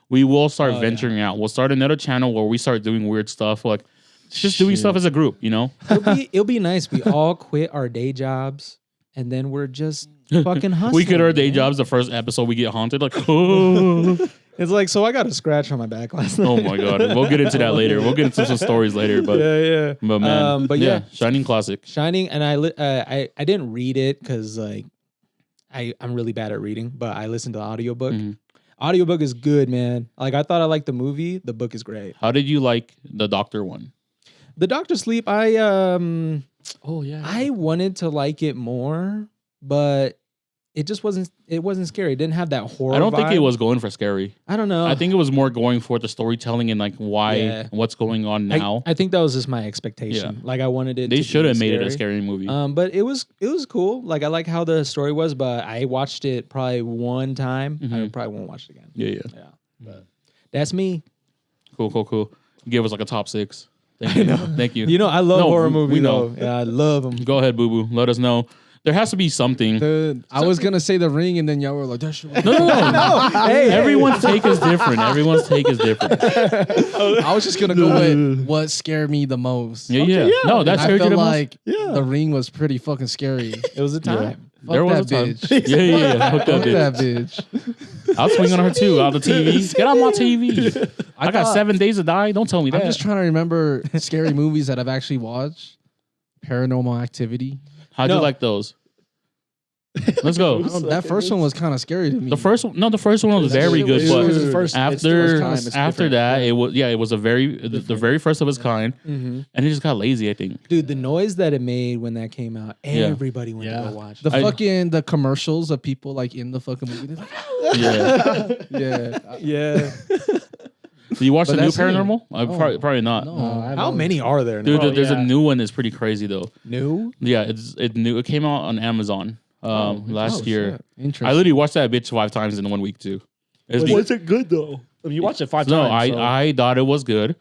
we will start venturing out. We'll start another channel where we start doing weird stuff, like just doing stuff as a group. You know? It'll be nice. We all quit our day jobs and then we're just fucking hustling. We quit our day man. jobs. The first episode, we get haunted. Like, oh, It's like, so I got a scratch on my back last night. oh my god. We'll get into that later. We'll get into some stories later. But yeah. but man, But yeah. Shining classic. Shining, and I didn't read it because like I'm really bad at reading, but I listened to the audiobook. Mhm. Audiobook is good, man. Like I thought I liked the movie. The book is great. How did you like the Doctor one? The Doctor Sleep, Oh yeah. I wanted to like it more, but it just wasn't scary. It didn't have that horror. I don't think it vibe. was going for scary. I don't know. I think it was more going for the storytelling and like why, Yeah. what's going on now. I think that was just my expectation. Yeah. Like I wanted it. They to should be have made it a scary movie. But it was cool. Like I like how the story was, but I watched it probably one time. I Mhm. probably won't watch it again. Yeah. Yeah, but that's me. Cool. Give us like a top 6. Thank you. Thank you. You know, I love No, horror we movies. know. Though. Yeah, I love them. Go ahead, Boo Boo. Let us know. There has to be something. Dude, I was gonna say The Ring, and then y'all were like, "That shit." was-" No. Hey, Everyone's take is different. Everyone's take is different. I was just gonna go with what scared me the most. Yeah. No, that I scared you felt the most. like The Ring was pretty fucking scary. It was a time. Fuck There was that a time. bitch. Yeah. Hook Fuck that that bitch. bitch. I'll swing on her too. Out the TV. Get on my TV. I got thought- 7 days to die. Don't tell me I'm that. just trying to remember scary movies that I've actually watched. Paranormal Activity. How'd you like those? Let's go. That first one was kind of scary to me. The first one was very shit good, was- but it was the first- it's the after first time, it's after different. that, it was a the very first of its kind, Mm-hmm. and it just got lazy. I think. Dude, the noise that it made when that came out, everybody went to Yeah. go watch. the it. the commercials of people like in the fucking movie. They're like, Yeah. yeah. Yeah. Do you watch But the new that's it. Paranormal? Probably not. No. How many are there? Dude, Now? there's yeah. a new one that's pretty crazy though. New? Yeah, it's new. It came out on Amazon last year. Interesting. I literally watched that bitch 5 times in 1 week too. It's the- Was it good though? I mean, you watched it 5 no, times. I thought it was good.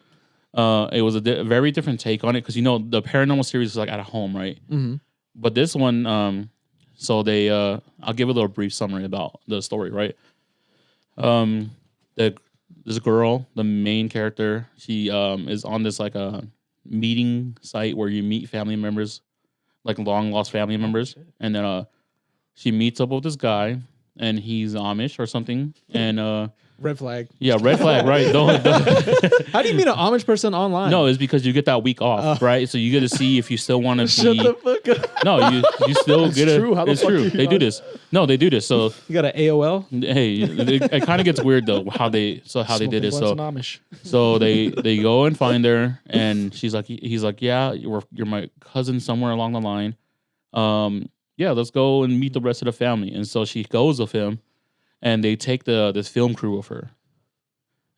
It was a very different take on it because the paranormal series is like at a home, right? Mm-hmm. But this one, so they, I'll give a little brief summary about the story, right? This girl, the main character, she is on this like a meeting site where you meet family members, like long lost family members, and then she meets up with this guy, and he's Amish or something, and Red flag. yeah, red flag, right? Don't How do you meet an Amish person online? no, it's because you get that week off, right? So you get to see if you still want to Shut be. the fuck up. No, you still get true. How the It's fuck true. you They know do this. No, they do this. So You got an AOL? hey, it kind of gets weird though how they did it. So Amish. so they go and find her, and he's like, yeah, you're my cousin somewhere along the line. Yeah, let's go and meet the rest of the family. And so she goes with him, and they take this film crew with her,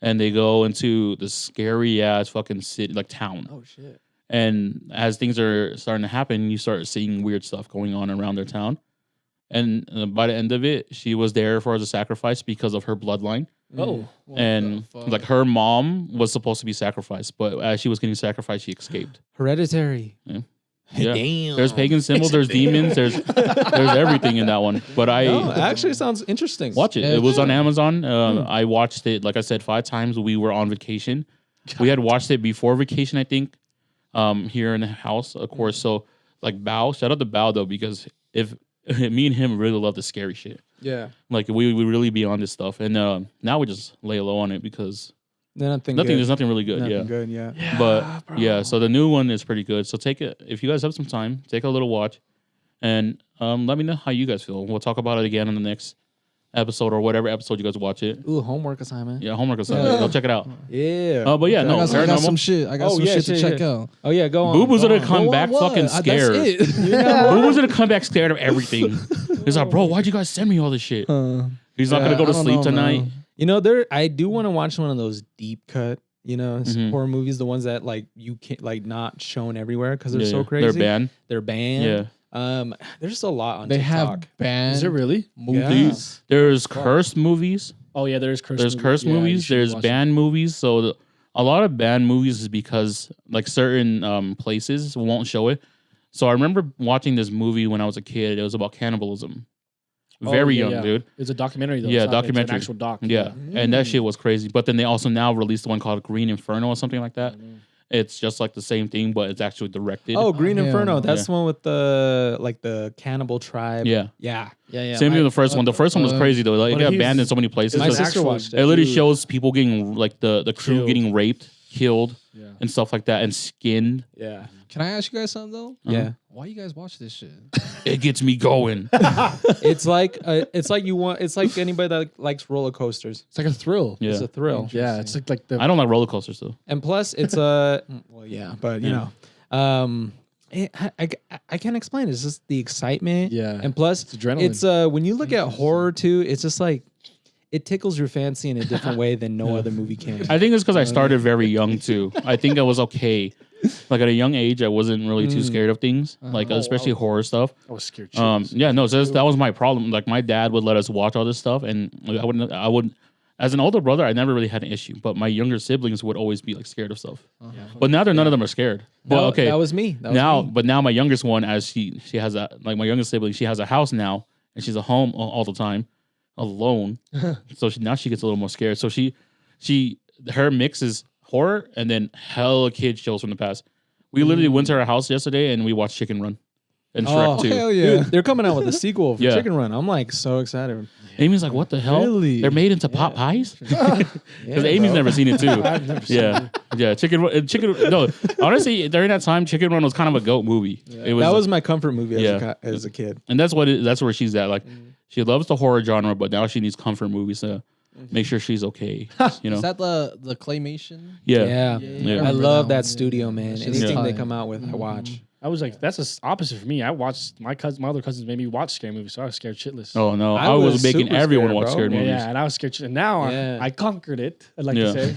and they go into this scary ass fucking city, like town. Oh, shit. And as things are starting to happen, you start seeing weird stuff going on around their town. And by the end of it, she was there for as a sacrifice because of her bloodline. Oh, And like her mom was supposed to be sacrificed, but as she was getting sacrificed, she escaped. Hereditary. Yeah. Damn. There's pagan symbols, there's demons, there's everything in that one. But I No, actually sounds interesting. watch it. Yeah, It was on yeah. Amazon. I watched it, like I said, 5 times. We were on vacation. We had watched it before vacation, I think, here in the house, of course. So like Bao, shout out to Bao though, because if me and him really love the scary shit. Yeah. Like we really be on this stuff, and now we just lay low on it because Nothing there's good. nothing really good. Nothing Yeah. good, yeah. But yeah, so the new one is pretty good. So take it if you guys have some time, take a little watch, and let me know how you guys feel. We'll talk about it again in the next episode or whatever episode you guys watch it. Ooh, homework assignment. Yeah, homework assignment. Go check it out. Yeah. But yeah, I no, got some paranormal. shit. I got Oh, some yeah, shit to shit, check yeah. out. Oh, yeah, go on. Boo Boo's go gonna on. come Go back on, what? fucking That's scared. it. Boo Boo's gonna come back scared of everything. He's like, bro, why'd you guys send me all this shit? He's not gonna go I to don't sleep know, tonight. man. You know, I do want to watch one of those deep cut, Mhm. horror movies, the ones that like you can't like not shown everywhere because they're Yeah, so yeah. crazy. They're banned. They're banned. Yeah. There's just a lot on They TikTok. have banned is it really? movies. There's cursed movies. Oh yeah, there's cursed. There's cursed movies. There's banned movies. So a lot of banned movies is because like certain places won't show it. So I remember watching this movie when I was a kid. It was about cannibalism. Very young, dude. It's a documentary though. Yeah, It's not- documentary. It's an actual doc. Yeah, and that shit was crazy. But then they also now released one called Green Inferno or something like that. It's just like the same thing, but it's actually directed. Oh, Green hell Inferno. no. That's Yeah. the one with the cannibal tribe. yeah. Yeah. yeah. Same thing with the first one. The first one was crazy though. Like it but got he's- banned in so many places. My It's It sister actual- watched it. literally dude. shows people getting like the crew Killed. getting raped, killed, Yeah. and stuff like that, and skinned. Yeah. Can I ask you guys something though? Yeah. Why you guys watch this shit? It gets me going. it's like it's like anybody that likes roller coasters. It's like a thrill. Yeah, It's a thrill. Yeah, it's like the. I don't like roller coasters though. And plus it's a well, yeah, but you know. I can't explain it. It's just the excitement. Yeah. And plus, It's adrenaline. it's when you look at horror too, it's just like it tickles your fancy in a different way than no other movie can. I think it's because I started very young too. I think I was okay. Like at a young age, I wasn't really too scared of things, like especially horror stuff. I was scared. Yeah, no, so that was my problem. Like my dad would let us watch all this stuff, and I would, as an older brother, I never really had an issue. But my younger siblings would always be like scared of stuff. But now none of them are scared. Well, okay, that was me. But now my youngest one, as she has like my youngest sibling, she has a house now, and she's at home all the time, alone. So now she gets a little more scared. So her mix is horror and then hella kid shows from the past. We literally went to her house yesterday and we watched Chicken Run and Shrek 2. Hell yeah! Dude, they're coming out with a sequel for Yeah. Chicken Run. I'm like so excited. Amy's like, what the hell? Really? They're made into pot pies? Because Amy's never seen it too. I've never seen it. Yeah. Chicken Run. No, honestly, during that time, Chicken Run was kind of a goat movie. It was, That was my comfort movie Yeah. as a kid. and that's where she's at. Like, she loves the horror genre, but now she needs comfort movies to make sure she's okay. You know? Is that the claymation? Yeah. I love that studio, man. That shit's Anything they tight. come out with, I watch. I was like, that's the opposite for me. I watched my other cousins made me watch scary movies, so I was scared shitless. Oh no, I I was was making super everyone scared, watch bro. scared Yeah, movies. yeah, and I was scared. And now Yeah. I conquered it. I'd like Yeah. to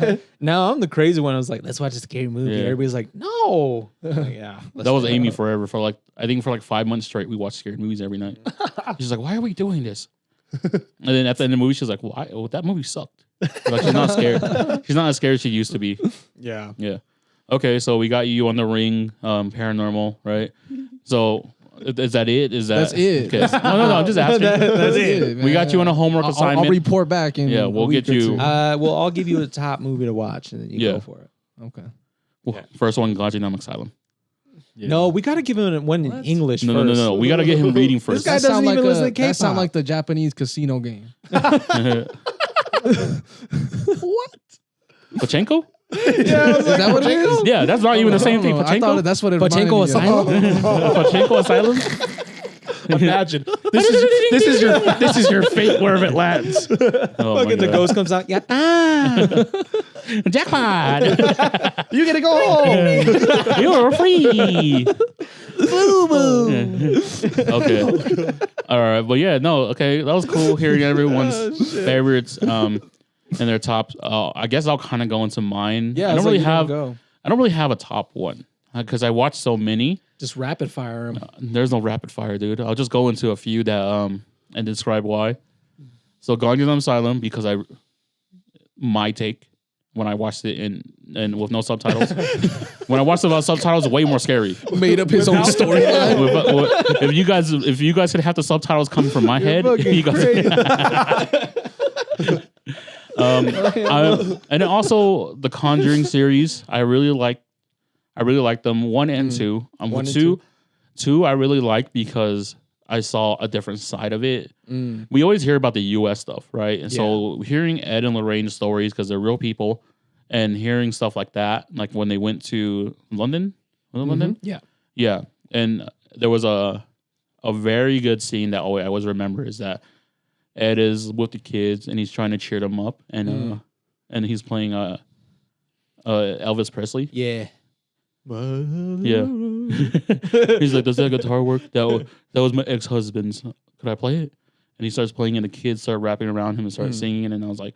say. Now I'm the crazy one. I was like, let's watch a scary movie. Yeah. Everybody's like, no. I'm like, yeah. That was Amy forever. For like, I think for like 5 months straight, we watched scary movies every night. She's like, why are we doing this? And then at the end of the movie, she's like, why? Oh, that movie sucked. Like, she's not scared. She's not as scared as she used to be. Yeah. Yeah. Okay, so we got you on the Ring, paranormal, right? So is that it? That's it. Okay. No, I'm just asking. That's it. We got you on a homework assignment. I'll report back in. Yeah, we'll a week get or you- two. Well, I'll give you a top movie to watch, and then you Yeah. go for it. Okay. Well, first one, Guantanamo Asylum. Yeah. No, we got to give him one in What? English No, first. no. We got to get him reading first. guy doesn't even listen to that sound K-pop. like the Japanese casino game. What? Pachenko? Is that what it is? Yeah, that's not even the same thing. I thought Pachenko? that's what it Pachenko reminded me of. Asylum? Pachenko Asylum? Imagine this is your fate wherever it lands. Oh my Fucking the God. ghost comes out. Yatta! Jackpot! You gotta go home. You're free. Okay. All right. But yeah, no. Okay, that was cool hearing everyone's favorites and their top. I guess I'll kind of go into mine. Yeah, I don't it's really like you have. don't go. I don't really have a top one because I watched so many. Just rapid fire him. There's no rapid fire, dude. I'll just go into a few that and describe why. So Guardian Asylum because my take when I watched it and with no subtitles. When I watched it without subtitles, way more scary. Made up his own story. If you guys could have the subtitles coming from my head, you guys. And then also the Conjuring series, I really like them 1 and 2. One and Two I really like because I saw a different side of it. We always hear about the U.S. stuff, right? And so hearing Ed and Lorraine's stories because they're real people, and hearing stuff like that, like when they went to London, was it London? Yeah. Yeah, and there was a very good scene that I always remember is that Ed is with the kids and he's trying to cheer them up, and he's playing Elvis Presley. Yeah. Yeah, he's like, "Does that guitar work? That was my ex-husband's. Could I play it?" And he starts playing, and the kids start wrapping around him and start singing, and I was like,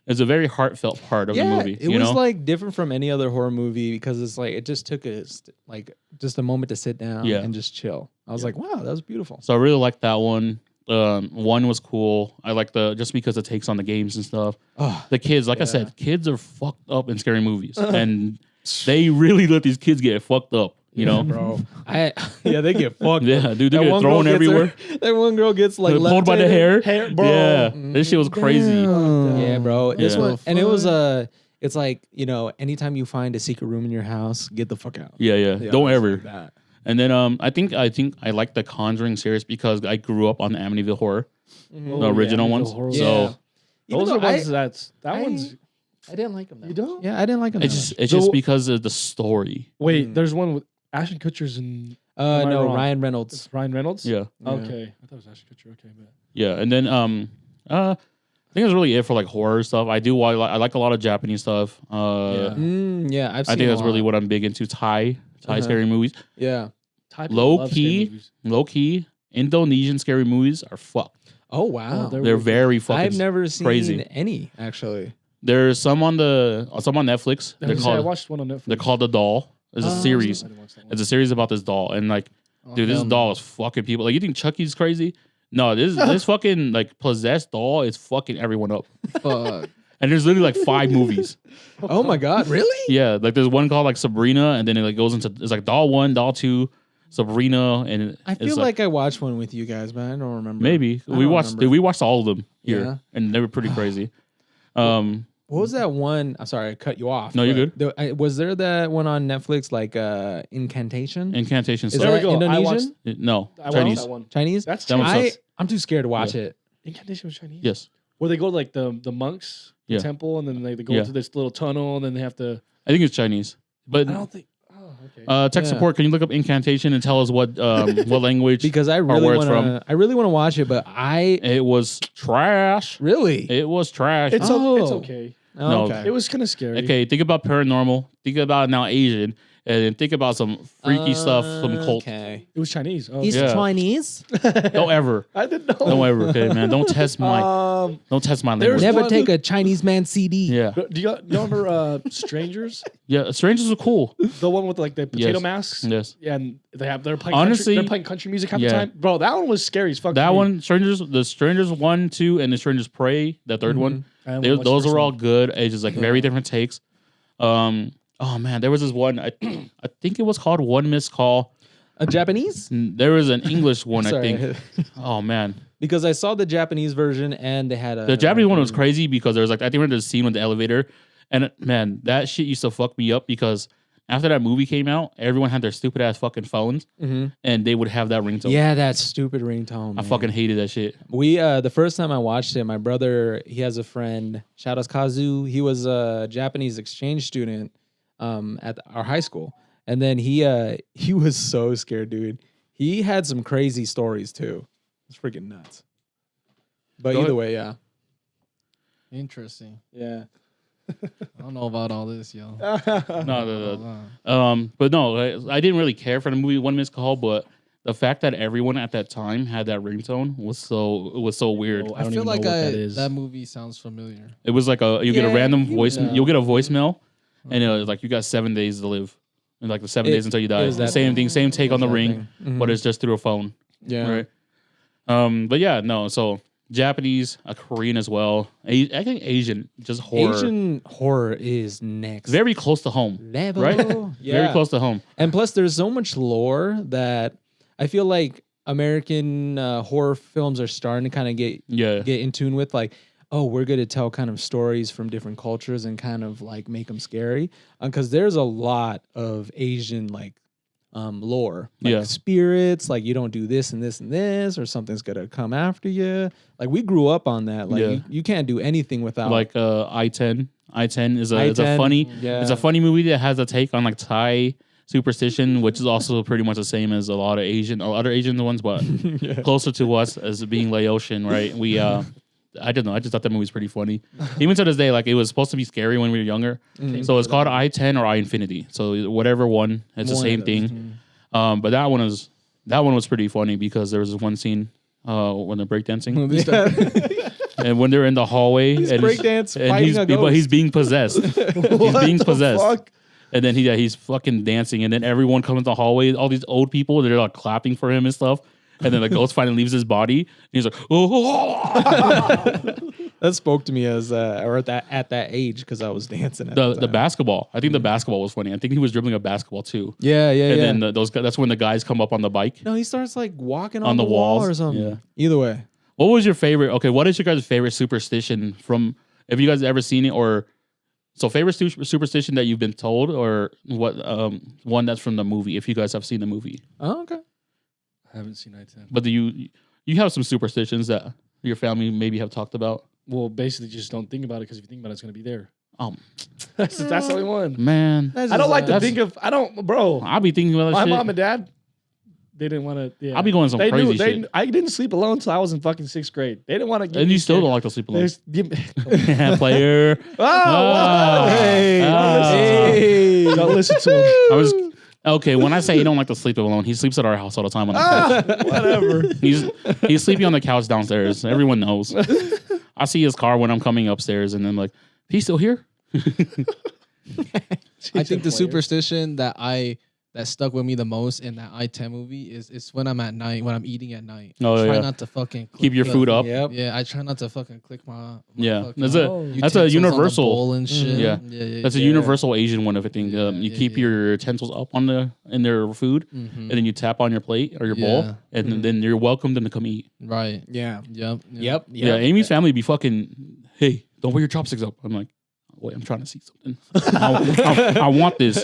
"It's a very heartfelt part of the movie." It was like different from any other horror movie because it's like it just took just a moment to sit down and just chill. I was like, wow, that was beautiful. So I really liked that one. One was cool. I like just because it takes on the games and stuff. Oh, The kids, like I said, kids are fucked up in scary movies, and they really let these kids get fucked up. You know, bro. They get fucked. yeah, dude, they That get one thrown girl gets everywhere. that one girl gets like Pulled by the hair. Bro. Yeah, this shit was crazy. Yeah, bro. This Yeah. one, and it was it's like anytime you find a secret room in your house, get the fuck out. Yeah. Don't it's ever. like that. And then I think I like the Conjuring series because I grew up on the Amityville Horror, the original ones. Horror. So Even Those are though ones I one's. I didn't like them. You don't? Yeah, I didn't like them. it's just because of the story. Wait, there's one with Ashton Kutcher's and am I no, wrong? Ryan Reynolds. it's Ryan Reynolds. Yeah, Okay, I thought it was Ashton Kutcher. Okay, but yeah. And then I think that's really it for like horror stuff. I like a lot of Japanese stuff. Yeah, I've seen I think that's a really lot. what I'm big into. Thai Thai scary movies. Yeah. Thai people love scary movies. Low key, Indonesian scary movies are fucked. Oh wow. Oh, They're very fucking. I've never seen crazy. any actually. There's some on Netflix. I They're I called watched one on Netflix. they're called The Doll. It's a series. I didn't watch that one. It's a series about this doll, and like, dude, this hell no. doll is fucking people. Like, you think Chucky's crazy? No, this fucking like possessed doll is fucking everyone up. Fuck. And there's literally like 5 movies. Oh my god, really? Yeah, like there's one called like Sabrina, and then it like goes into it's like doll 1, doll 2, Sabrina, and I feel like I watched one with you guys, but I don't remember. maybe I don't remember. we watched all of them here, Yeah. and they were pretty crazy. What was that one? I'm sorry, I cut you off. No, you're but was there that one on Netflix like Incantation? Incantation. Is Stuff. that Indonesian? No, I watched Chinese. that one. Chinese? That's That one's Chinese. sus. I'm too scared to watch it. Incantation was Chinese. Yes, Where they go to like the monks, the Yeah. temple, and then they go Yeah. into this little tunnel, and then they have to. I think it's Chinese. But I don't think. Oh, okay. tech Yeah. support, can you look up Incantation and tell us what language? Because I where really it's want to watch it, but It was trash. really It was trash. it's Oh. okay. no. okay. It was kind of scary. Okay, think about paranormal. Think about now Asian, and then think about some freaky stuff, some cult. Okay. It was Chinese. Oh, He's Yeah. Chinese. Don't ever, I didn't know. don't ever, okay, man. Don't test my Um, language. there's Never one- take a Chinese man CD. Yeah, do you remember Strangers? yeah. Strangers are cool. The one with like the potato Yes. masks. Yes, Yeah, and they're playing. Honestly, they're playing country music half yeah. the time. Bro, that one was scary as fuck. that to me. one, the Strangers 1, 2, and the Strangers Pray, the third one. I didn't watch the Those first are all one. good. It's just like very different takes. Oh man, there was this one. I think it was called One Missed Call. A Japanese? There was an English one, I Sorry. think. Oh man, Because I saw the Japanese version and they had a the Japanese one was crazy because there was like I think there's a scene with the elevator, and man, that shit used to fuck me up because after that movie came out, everyone had their stupid ass fucking phones, and they would have that ringtone. Yeah, that stupid ringtone. I man. fucking hated that shit. We the first time I watched it, my brother, he has a friend, shout out Kazu. He was a Japanese exchange student at our high school. And then he was so scared, dude. He had some crazy stories too. It's freaking nuts. But Go either ahead. way, yeah. Interesting. Yeah. I don't know about all this, yo. No. But no, I didn't really care for the movie One Missed Call, but the fact that everyone at that time had that ringtone was so weird. Oh, I don't feel even know like what that is. that movie sounds familiar. It was like you get a Yeah, random you voice, know. you'll get a voicemail, and it was like you got 7 days to live, and like the 7 days until you die. was that Same thing. thing, same take on the that ring, thing. Mhm. but it's just through a phone, Yeah. right? But yeah, no. So Japanese, Korean as well. I think Asian, just horror, Asian horror is next very close to home, level. right? Yeah. Very close to home. And plus, there's so much lore that I feel like American horror films are starting to kind of get Yeah, in tune with. Like, oh, we're going to tell kind of stories from different cultures and kind of like make them scary. Because there's a lot of Asian like lore, like Yeah. spirits, like you don't do this and this and this, or something's gonna come after you. Like we grew up on that. Like Yeah. you can't do anything without like I-10. I-10 is it's a I-10, funny, yeah. it's a funny movie that has a take on like Thai superstition, which is also pretty much the same as a lot of other Asian ones, but closer to us as being Laotian, right? We I don't know. I just thought that movie was pretty funny. Even to this day, like it was supposed to be scary when we were younger. So it's called I-10 or I-Infinity. So whatever one, it's the One same of those. thing. But that one was pretty funny because there was this one scene when they're breakdancing, and when they're in the hallway, and breakdance and fighting a but ghost. he's being possessed. He's being possessed. And then he's fucking dancing, and then everyone comes in the hallway. All these old people, they're like clapping for him and stuff. And then the ghost finally leaves his body. And he's like, oh. That spoke to me as or at that age because I was dancing. At the time. basketball. I think the basketball was funny. I think he was dribbling a basketball too. Yeah. And then that's when the guys come up on the bike. No, he starts like walking On on the the wall walls. or something. Yeah. Either way. What was your favorite? Okay, what is your guys' favorite superstition from? Have you guys ever seen it or? So favorite superstition that you've been told, or what? One that's from the movie. If you guys have seen the movie, Oh, okay. I haven't seen I-10. but do you have some superstitions that your family maybe have talked about? Well, basically, just don't think about it because if you think about it, it's gonna be there. Oh That's the only one. man, That's I don't just, like to that's- think of. I don't, bro. I'll be thinking about that My shit. mom and dad, they didn't want to. Yeah, I'll be going some they crazy knew, shit. I didn't sleep alone until I was in fucking 6th grade. They didn't want to. Give And me you still shit. don't like to sleep alone. Player. Player. Oh, Ah. hey, Ah. don't listen to him. Hey. I was Okay, when I say he don't like to sleep alone, he sleeps at our house all the time on the couch. Whatever. He's sleeping on the couch downstairs. Everyone knows. I see his car when I'm coming upstairs, and I'm like, he's still here? I think the superstition that stuck with me the most in that I-10 movie is when I'm at night, when I'm eating at night. Oh, I try yeah. not to fucking Keep your food up. Yep. Yeah, I try not to fucking click my Yeah, fucking that's a utensils on the universal. bowl and shit. Yeah. That's a universal Asian one of a thing. You keep yeah. your utensils up in their food, and then you tap on your plate or your bowl, and then you're welcome them to come eat. Right. Yeah. Yep. Yeah, Amy's family be fucking. Hey, don't put your chopsticks up. I'm like, wait, I'm trying to see something. I want this.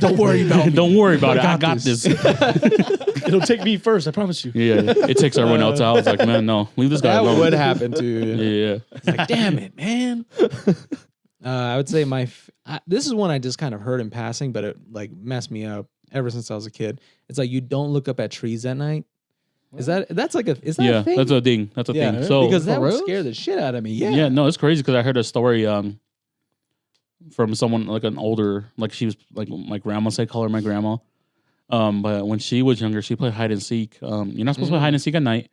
Don't worry about me. Don't worry about it. I got this. It'll take me first. I promise you. Yeah, it takes everyone else out. It's like, man, no, leave this guy That alone. would happen to you. Yeah. It's like, damn it, man. I would say this is one I just kind of heard in passing, but it like messed me up ever since I was a kid. It's like you don't look up at trees at night. Is that a thing? That's a thing. That's a thing. So because that would real? scare the shit out of me. yeah, no, it's crazy because I heard a story from someone like an older, like she was like my grandma, say call her my grandma. But when she was younger, she played hide and seek. You're not supposed to play hide and seek at night.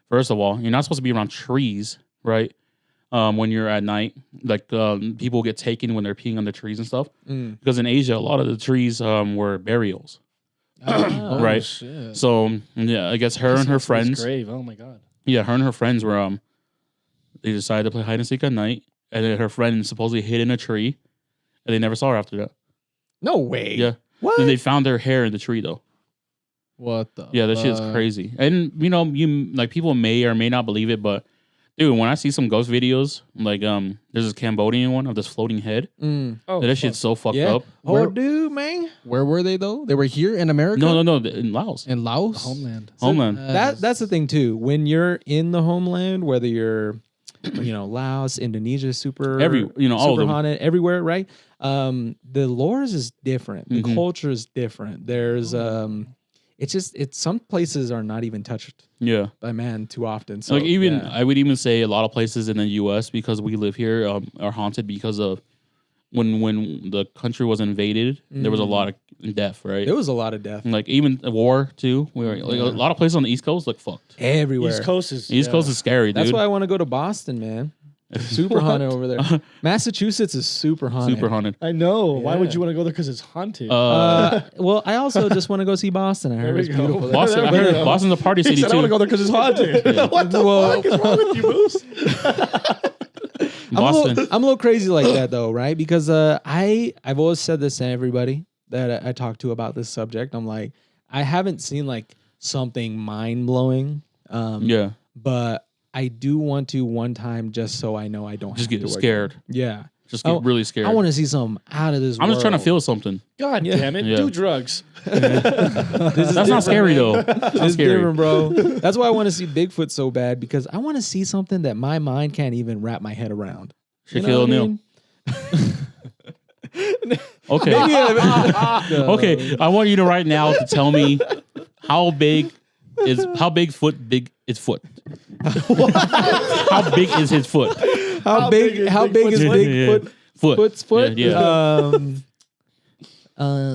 First of all, you're not supposed to be around trees, right? When you're at night, like people get taken when they're peeing on the trees and stuff. Because in Asia, a lot of the trees were burials. Oh, Right. Shit. So yeah, I guess her and her friends. Grave. Oh my god. Yeah, her and her friends were they decided to play hide and seek at night, and then her friend supposedly hid in a tree, and they never saw her after that. No way. Yeah. What? Then they found their hair in the tree though. What the? Yeah, that shit's fuck? crazy. And you like people may or may not believe it, but dude, when I see some ghost videos, like there's this Cambodian one of this floating head. Oh, That shit's so fucked Yeah. up. Oh, dude, man. Where were they though? They were here in America. No, in Laos. In Laos. homeland. Homeland. That's the thing too. When you're in the homeland, whether you're, Laos, Indonesia, all all super of them. haunted, everywhere, right? The lores is different. The Mhm. culture is different. There's it's some places are not even touched Yeah. by man too often. So Like even yeah. I would even say a lot of places in the U.S. because we live here are haunted because of when the country was invaded. There was a lot of death, right? there was a lot of death Like even the war too. We were like a lot of places on the East Coast look fucked. everywhere. East Coast is East Coast is scary, dude. That's why I want to go to Boston, man. Super haunted over there. Massachusetts is super haunted. super haunted. I know. Why would Yeah. you want to go there? Because it's haunted. Well, I also just want to go see Boston. I heard we it's go. beautiful. there. Boston, I There we heard go. Boston's a party he city said, I want to too. go there because it's haunted. What the fuck is wrong with you, Moose? Boston. I'm a little crazy like that though, right? Because I've always said this to everybody that I talk to about this subject. I'm like, I haven't seen like something mind blowing. Yeah. But I do want to one time just so I know I don't Just have get to work. scared. Yeah. Just get really scared. I want to see something out of this I'm just trying to world. feel something. God damn it. Yeah. Do drugs. That's not scary though. That's not It's scary. different, bro. That's why I want to see Bigfoot so bad because I want to see something that my mind can't even wrap my head around. You Shaquille know what I O'Neal. mean? Okay. Okay. I want you to right now to tell me how big is foot? How big is his foot? How big is Bigfoot? Foot. Foot's foot? Yeah.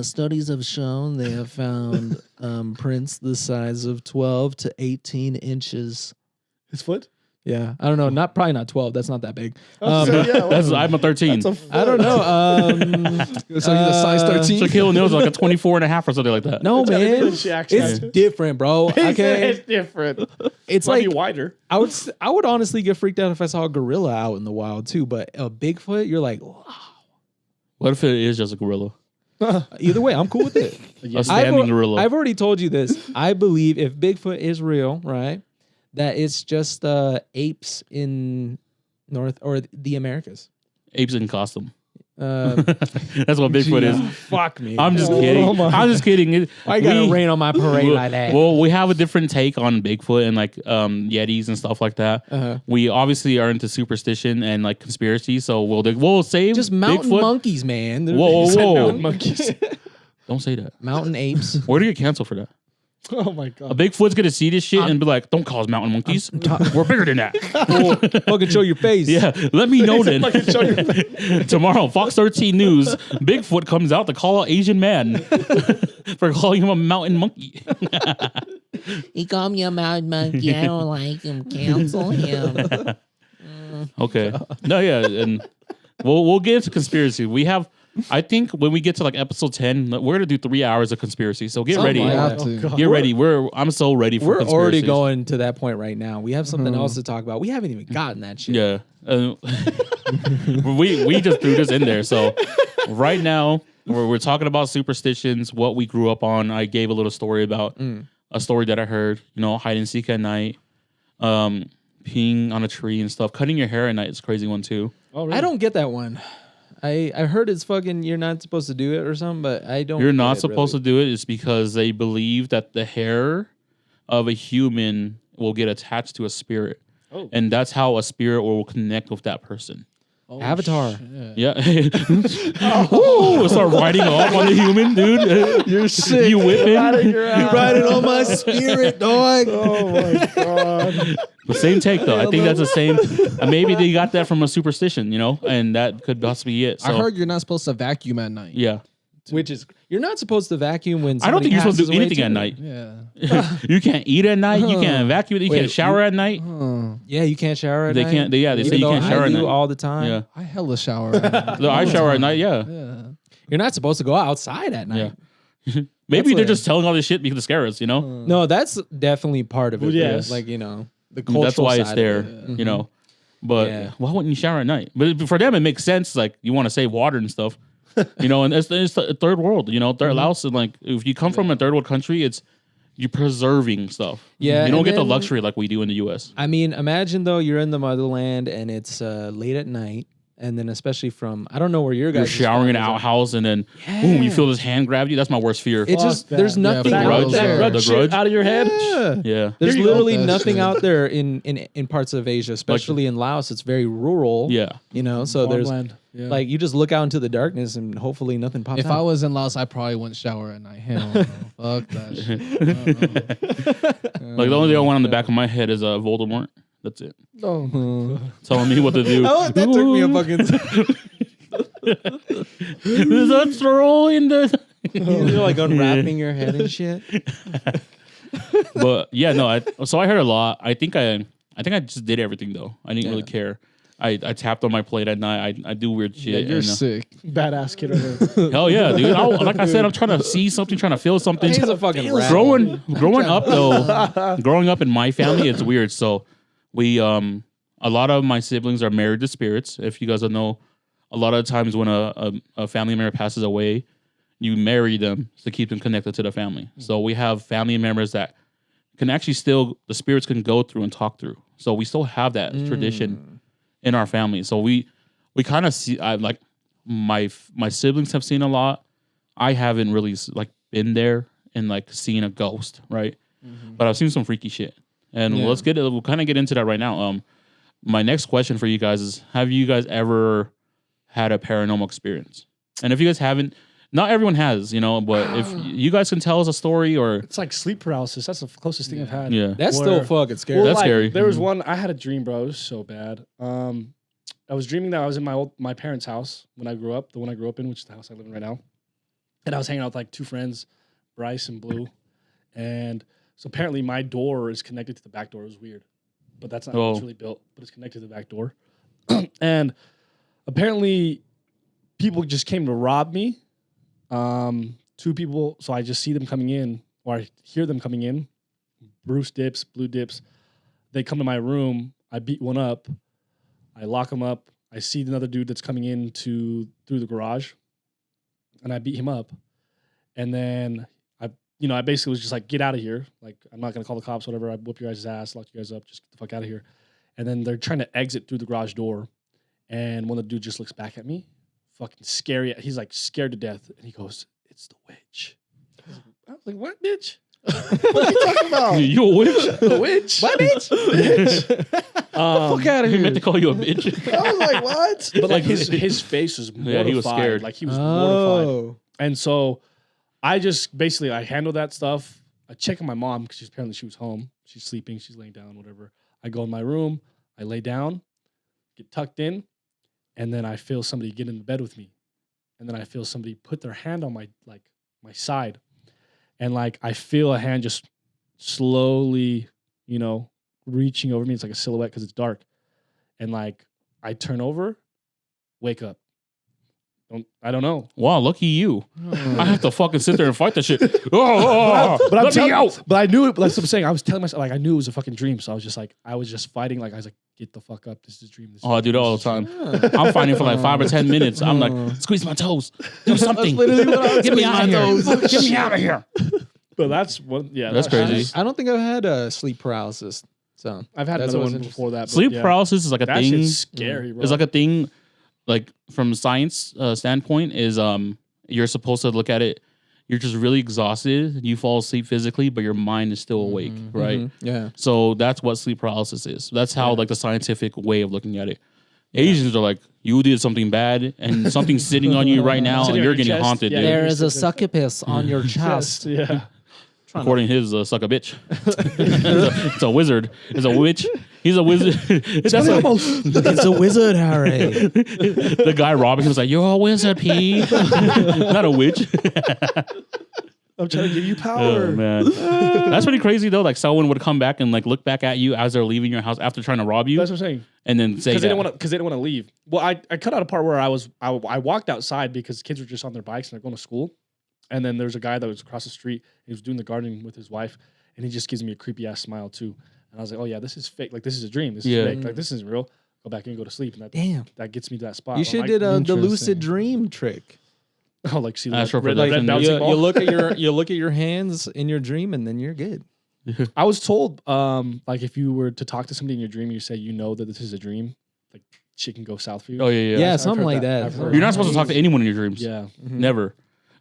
Studies have shown they have found prints the size of 12 to 18 inches. His foot? Yeah, I don't know. Probably not 12. That's not that big. I'm a 13. I don't know. So he's a size 13. Shaquille O'Neal's like a 24 and a half or something like that. No, man. It's It's different, bro. Okay, It's different. it's Might like be wider. I would honestly get freaked out if I saw a gorilla out in the wild too. But a Bigfoot, you're like, wow. What if it is just a gorilla? Either way, I'm cool with it. A standing gorilla. I've already told you this. I believe if Bigfoot is real, right, that it's just apes in North or the Americas. Apes in costume. Um, That's what Bigfoot is. Fuck me. I'm just Oh, kidding. my- I'm just kidding. I gotta rain on my parade like that. Well, we have a different take on Bigfoot and like Yetis and stuff like that. Uh-huh. We obviously are into superstition and like conspiracy, so we'll save Just mountain Bigfoot. monkeys, man. They're Whoa, whoa, whoa. Monkeys. Don't say that. mountain apes. Where do you get canceled for that? Oh my A god. Bigfoot's gonna see this shit and be like, "Don't call us mountain monkeys. We're bigger than that." Fucking show your face. Yeah, let me know then. Fucking show your Tomorrow, Fox 13 News, Bigfoot comes out to call out Asian man for calling him a mountain monkey. He called me a mountain monkey. I don't like him. Cancel him. Okay. No, yeah, and we'll get into conspiracy. We have, I think, when we get to like episode 10, we're gonna do 3 hours of conspiracy. So get ready. like that. have to. Get ready. I'm so ready for. We're already conspiracies. going to that point right now. We have something else to talk about. We haven't even gotten that shit. Yeah. We just threw this in there. So right now we're talking about superstitions, what we grew up on. I gave a little story about a story that I heard. Hide and seek at night, peeing on a tree and stuff. Cutting your hair at night is a crazy one too. Oh, really? I don't get that one. I heard it's fucking you're not supposed to do it or something, but I don't. You're not supposed to do it. It's because they believe that the hair of a human will get attached to a spirit. Oh. And that's how a spirit will connect with that person. Oh, Avatar. Yeah. Ooh, start riding off on the human, dude. You're sick. You whipping. You're riding on my spirit, dog. Oh my god. The same take though. I think that's the same. Maybe they got that from a superstition, and that could possibly be it. So, I heard you're not supposed to vacuum at night. Yeah. Which is you're not supposed to vacuum when I don't think you're supposed to do anything at night. night. Yeah. You can't eat at night. You can't vacuum. You Wait, can't shower at night. Yeah, you can't shower at They night. can't. They say Even you though can't shower I at do night. all the time. Yeah. I hella shower. At night. I shower at night. Yeah. Yeah. You're not supposed to go outside at night. Yeah. Maybe That's they're a- just telling all this shit because to scare us. No, that's definitely part of it. Well, yes. Like the cultural That's why it's side there. of it. But Yeah. why wouldn't you shower at night? But for them, it makes sense. Like you want to save water and stuff. And it's the third world. Third Laos. And like if you come from a third world country, you're preserving stuff. Yeah, You don't and get the then- luxury like we do in the U.S. I mean, imagine though you're in the motherland and it's late at night, and then especially from I don't know where your You're guys showering in an outhouse and then boom, you feel this hand grab you. That's my worst fear. It just Fuck there's that. nothing Yeah, out grudge. there. The Grudge shit grudge? out of your head. Yeah. Yeah. There's Here you go. literally That nothing shit. out there in parts of Asia, especially in Laos. It's very rural. Yeah. So there's Farmland. Yeah. like you just look out into the darkness and hopefully nothing pops If out. I was in Laos, I probably wouldn't shower at night. Hell no. Fuck that shit. Like the only thing I want on the back of my head is Voldemort. That's it. Oh. Telling me what to do. that took me a fucking. There's a throw in the. You're like unwrapping your head and shit. But yeah, no. So I heard a lot. I think I just did everything though. I didn't really care. I tapped on my plate at night. I do weird shit. You're and, sick. Badass kid right there. Hell yeah, dude. Like I said, I'm trying to see something, trying to feel something. He's a fucking rat. Growing up though, growing up in my family, it's weird. So we a lot of my siblings are married to spirits. If you guys don't know, a lot of times when a family member passes away, you marry them to keep them connected to the family. So we have family members that can actually the spirits can go through and talk through. So we still have that tradition in our family. So we kind of see, like my siblings have seen a lot. I haven't really like been there and like seen a ghost, right? But I've seen some freaky shit. And we'll kind of get into that right now. My next question for you guys is, have you guys ever had a paranormal experience? And if you guys haven't, not everyone has, but if you guys can tell us a story or It's like sleep paralysis. That's the closest thing I've had. yeah. That's Where- still fucking scary. Well, That's scary. There was one. I had a dream, bro. It was so bad. I was dreaming that I was in my parents' house when I grew up, the one I grew up in, which is the house I live in right now. And I was hanging out with like two friends, Bryce and Blue. And so apparently my door is connected to the back door. It was weird, but that's not how it's really built. But it's connected to the back door. And apparently people just came to rob me. Two people. So I just see them coming in, or I hear them coming in. Bruce dips, Blue dips. They come to my room. I beat one up. I lock him up. I see another dude that's coming in through the garage, and I beat him up. And then I basically was just like, get out of here. Like, I'm not gonna call the cops, whatever. I whoop your guys' ass, lock you guys up, just get the fuck out of here. And then they're trying to exit through the garage door, and one of the dude just looks back at me, fucking scary. He's like scared to death, and he goes, "It's the witch." I was like, "What, bitch? What are you talking about? You a witch? The witch? What bitch? Bitch." Fuck out of here. He meant to call you a bitch. I was like, "What?" But like his face was mortified. Yeah, he was scared. Like he was mortified. Oh. And so I just basically I handled that stuff. I check on my mom because apparently she was home. She's sleeping. She's laying down, whatever. I go in my room. I lay down, get tucked in, and then I feel somebody get in the bed with me. And then I feel somebody put their hand on my side. And like I feel a hand just slowly, reaching over me. It's like a silhouette because it's dark. And like I turn over, wake up. I don't know. Wow, lucky you. I have to fucking sit there and fight that shit. Oh, but I knew it. That's what I'm saying. I was telling myself, like, I knew it was a fucking dream. So I was just fighting. Like, I was like, get the fuck up. This is a dream. I do that all the time. I'm fighting for like 5 or 10 minutes. I'm like, squeeze my toes. Do something. Get me out of here. Get me out of here. But that's what, yeah. That's crazy. I don't think I've had sleep paralysis. So I've had another one before that. Sleep paralysis is like a that thing. Shit's scary, bro. It's like a thing, like from science standpoint, is you're supposed to look at it. You're just really exhausted. You fall asleep physically, but your mind is still awake, right? Yeah. So that's what sleep paralysis is. That's how like the scientific way of looking at it. Asians are like, you did something bad, and something's sitting on you right now, and you're getting chest. haunted. Yeah, Dude. There is a succubus on your chest. Yeah. According to his suck a bitch. It's a wizard. It's a witch. He's a wizard. It's a wizard, Harry. The guy robbing him was like, you're a wizard, P. Not a witch. I'm trying to give you power. Oh, man. That's pretty crazy, though. Like, someone would come back and like look back at you as they're leaving your house after trying to rob you. That's what I'm saying. And then say Because they didn't want to leave. Well, I cut out a part where I walked outside because kids were just on their bikes and they're going to school. And then there's a guy that was across the street. He was doing the gardening with his wife, and he just gives me a creepy ass smile too. And I was like, "Oh yeah, this is fake. Like this is a dream. This is fake. Like this isn't real." Go back in and go to sleep, and that gets me to that spot. You should did the lucid dream trick. Oh, like see Astral red projection. bouncing ball. You look at your hands in your dream, and then you're good. I was told, like if you were to talk to somebody in your dream, you say you know that this is a dream, like shit can go south for you. Oh yeah. Yeah, I've something heard like that. that. I've heard You're not supposed to talk to anyone in your dreams. Yeah. Never.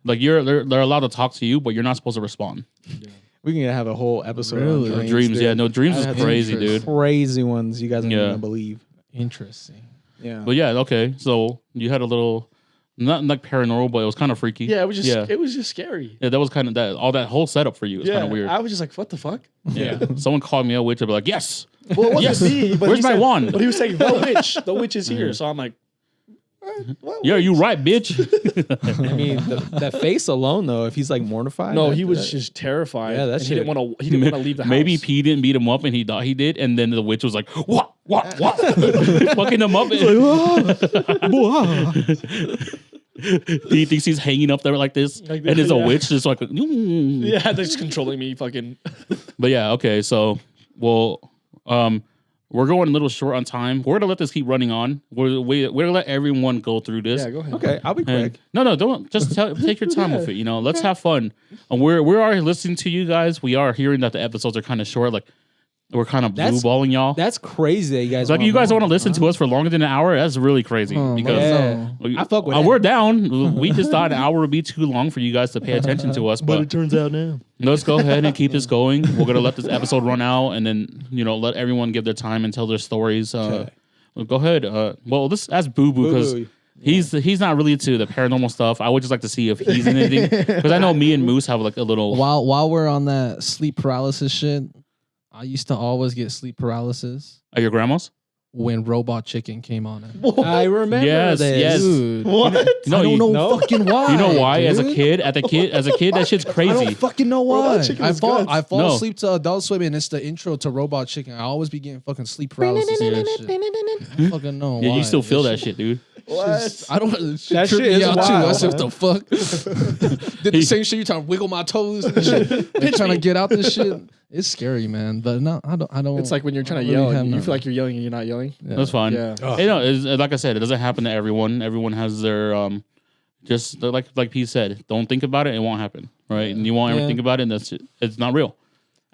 Like they're allowed to talk to you, but you're not supposed to respond. Yeah. We can have a whole episode Really? on Dreams, dude. yeah. No, dreams is That's crazy, interesting. dude. Crazy ones you guys aren't Yeah. gonna believe. Interesting. Yeah. But yeah, okay. So you had a little, not like paranormal, but it was kind of freaky. Yeah, it was just scary. Yeah, that was kind of that. All that whole setup for you was kind of weird. I was just like, what the fuck? Yeah. Someone called me a witch. I'd be like, yes. Well, it wasn't Yes. me, but Where's he my said- wand? But he was saying the witch is here. So I'm like, what Yeah, you right, bitch. I mean, that face alone, though, if he's like mortified. No, that- he was that- just terrified. Yeah, that and he shit- didn't want to. He didn't want to leave the house. Maybe P didn't beat him up and he thought he did, and then the witch was like, what? Fucking him up. He thinks he's hanging up there like this, Like and it's a yeah. witch just like, Yeah, they're just controlling me. Fucking. But yeah, okay. So, well, we're going a little short on time. We're gonna let this keep running on. We're gonna let everyone go through this. Yeah, go ahead. Okay, I'll be And- quick. no, don't just take your time with it. Let's have fun. And we are listening to you guys. We are hearing that the episodes are kind of short. Like we're kind of blue balling y'all. That's crazy that you guys. Like you guys want to listen to us for longer than an hour? That's really crazy because I fuck with that. we're down. We just thought an hour would be too long for you guys to pay attention to us. But turns out now. let's go ahead and keep this going. We're gonna let this episode run out, and then let everyone give their time and tell their stories. Well, go ahead. Well, this ask Boo Boo because he's not really into the paranormal stuff. I would just like to see if he's in anything because I know me and Moose have like a little. While we're on that sleep paralysis shit, I used to always get sleep paralysis At your grandma's? when Robot Chicken came on. I remember Yes, this. yes. Dude, What? No, I don't know fucking why. You know why? As a dude? kid, that shit's I crazy. don't fucking know why. Robot Chicken is good. I fall No. asleep to Adult Swim and it's the intro to Robot Chicken. I always be getting fucking sleep paralysis and that shit. I don't fucking know Yeah, why. you still feel This that shit, dude. What? I don't. That That shit shit me is out too. wild. I said, "What the fuck?" Did the same shit. You trying to wiggle my toes and shit. And trying to get out this shit. It's scary, man. But no, I don't. It's like when you're trying to I don't yell really and you have feel like you're yelling and you're not yelling. Yeah. That's fine. Yeah. Hey, no, like I said, it doesn't happen to everyone. Everyone has their just like Pete said. Don't think about it; it won't happen, right? And you won't ever Yeah. think about it, and it's not real.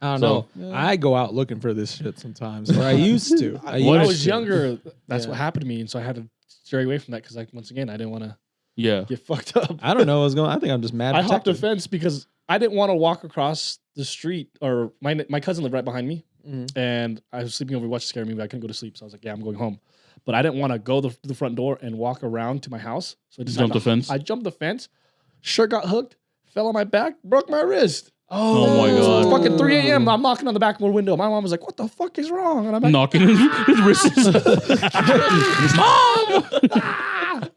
I don't So- know. I go out looking for this shit sometimes. Or I used to. When I What was is- younger, that's Yeah. what happened to me, and so I had to stray away from that because, like, once again, I didn't want to Yeah, get fucked up. I don't know what's going on. I think I'm just mad. I hopped a protected. fence because I didn't want to walk across the street, or my cousin lived right behind me, and I was sleeping over, watching a scary movie. I couldn't go to sleep, so I was like, "Yeah, I'm going home." But I didn't want to go to the front door and walk around to my house, so I just Jumped the fence? I jumped the fence, shirt got hooked, fell on my back, broke my wrist. Oh my God. Fucking 3 a.m. I'm knocking on the back window. My mom was like, "What the fuck is wrong?" And I'm like, Knocking his wrists. Mom!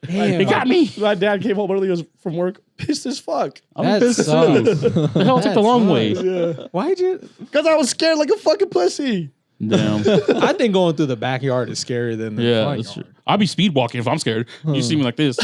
Damn. They got me. my dad came home early from work, pissed as fuck. I'm That pissed sucks. too. The hell took the long way. Yeah, Why'd you? because I was scared like a fucking pussy. Damn. I think going through the backyard is scarier than the Yeah, front that's yard. true. I'll be speed walking if I'm scared. You see me like this.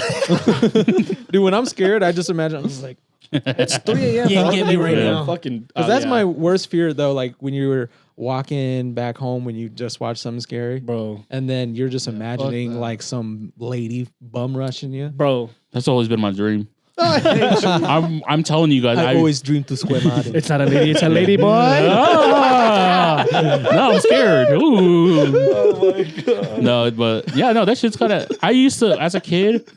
Dude, when I'm scared, I just imagine I'm just like, It's 3 a.m. You ain't getting me right Yeah. now. Fucking. because that's my worst fear though. Like when you were walking back home when you just watched something scary, bro. and then you're just imagining that. like some lady bum rushing you. Bro, That's always been my dream. I'm telling you guys. I always dream to swim out. it's not a lady, it's a lady boy. Ah! No, I'm scared. Ooh. Oh my god. No, but yeah, no, that shit's kind of. I used to, as a kid,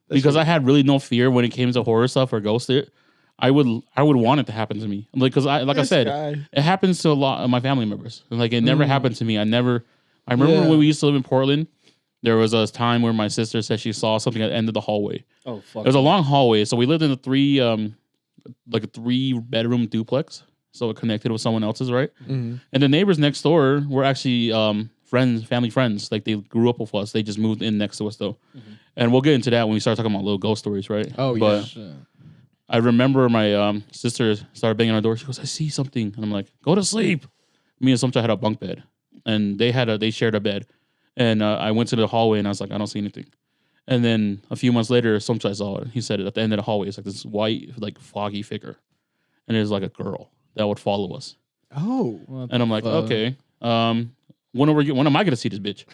because I had really no fear when it came to horror stuff or ghost it. I would want it to happen to me, because I This said, guy. it happens to a lot of my family members. Like it never happened to me. I remember when we used to live in Portland. There was a time where my sister said she saw something at the end of the hallway. Oh fuck. It was a long hallway, so we lived in a 3-bedroom duplex, so it connected with someone else's, right? Mhm. And the neighbors next door were actually family friends. Like they grew up with us. They just moved in next to us though. And we'll get into that when we start talking about little ghost stories, right? Oh, But yeah. I remember my sister started banging on our door. She goes, "I see something," and I'm like, "Go to sleep." Me and Sumcha had a bunk bed, and they shared a bed. And I went to the hallway, and I was like, "I don't see anything." And then a few months later, Sumcha saw it. He said it at the end of the hallway. It's like this white, like foggy figure, and it was like a girl that would follow us. Oh, And I'm like, okay, when am I gonna see this bitch?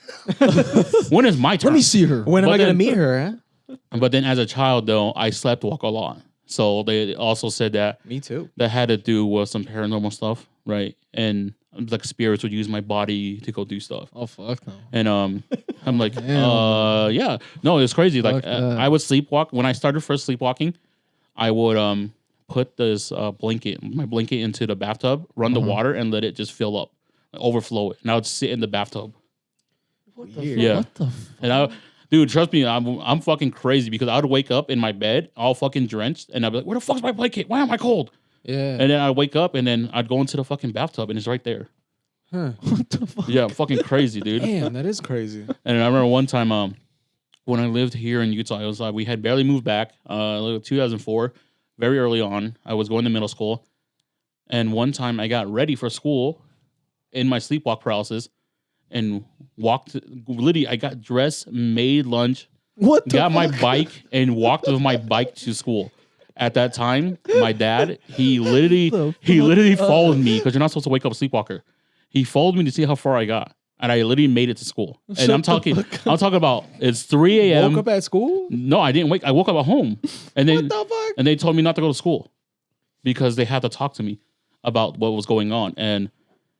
When is my turn? Let me see her. when am But I gonna then- meet her? Huh? But then as a child, though, I slept walk a lot. So they also said that Me too. that had to do with some paranormal stuff, right? And like spirits would use my body to go do stuff. Oh, fuck no. And I'm like, Damn. yeah, no, it's crazy. Like Fuck that. I would sleepwalk. When I started first sleepwalking, I would put this my blanket into the bathtub, run the water, and let it just fill up, overflow it. And I would sit in the bathtub. Yeah, What the f- and dude, trust me, I'm fucking crazy because I would wake up in my bed all fucking drenched, and I'd be like, "Where the fuck's my blanket? Why am I cold?" Yeah. And then I'd wake up, and then I'd go into the fucking bathtub, and it's right there. Huh. What the fuck? Yeah, fucking crazy, dude. Damn, that is crazy. And I remember one time, when I lived here in Utah, it was like we had barely moved back. 2004, very early on. I was going to middle school, and one time I got ready for school in my sleepwalk paralysis, and walked. Literally, I got dressed, made lunch, What the got my fuck? bike, and walked with my bike to school. At that time, my dad, he literally followed me because you're not supposed to wake up a sleepwalker. He followed me to see how far I got, and I literally made it to school. And I'm talking about it's 3 a.m. Woke up at school? No, I didn't wake. I woke up at home, and then What the fuck? and they told me not to go to school because they had to talk to me about what was going on. And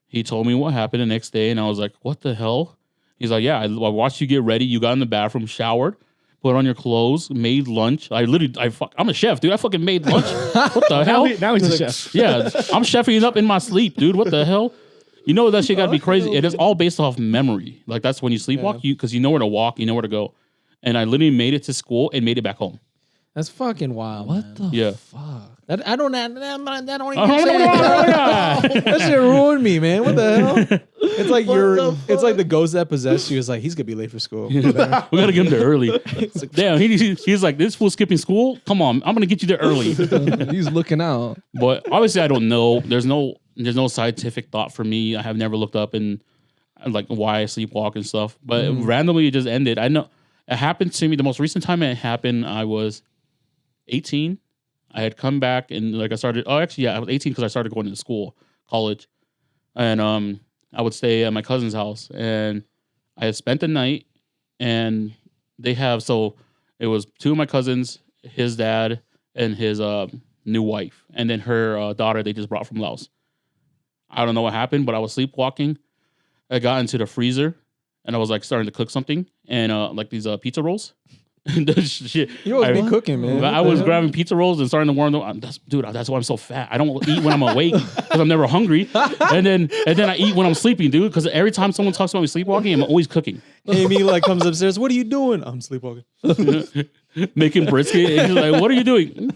he told me what happened the next day, and I was like, "What the hell?" He's like, "Yeah, I watched you get ready. You got in the bathroom, showered, put on your clothes, made lunch. I'm a chef, dude. I fucking made lunch. What the hell? Now he's a chef. Yeah, I'm chefing it up in my sleep, dude. What the hell?" You know that shit got to be crazy. It is all based off memory. Like that's when you sleepwalk, because you know where to walk, you know where to go. And I literally made it to school and made it back home. That's fucking wild. What man. the Yeah. fuck? That I don't even Yeah. that shit ruined me, man. What the hell? It's like it's like the ghost that possessed you is like he's gonna be late for school. We gotta get him there early. Damn, he's like, this fool skipping school? Come on, I'm gonna get you there early. He's looking out. But obviously I don't know. There's no scientific thought for me. I have never looked up and like why I sleepwalk and stuff. But randomly it just ended. I know it happened to me. The most recent time it happened, I was 18. I had come back and like I was 18 because I started going to college. And I would stay at my cousin's house, and I had spent the night, and it was two of my cousins, his dad, and his new wife, and then her daughter they just brought from Laos. I don't know what happened, but I was sleepwalking. I got into the freezer, and I was like starting to cook something, and like these pizza rolls. Shit. You always be cooking, man. I was grabbing pizza rolls and starting to warm them. That's why I'm so fat. I don't eat when I'm awake because I'm never hungry, and then I eat when I'm sleeping, dude. Because every time someone talks about me sleepwalking, I'm always cooking, Amy like comes upstairs. What are you doing? I'm sleepwalking. making brisket. And she's like, "What are you doing?"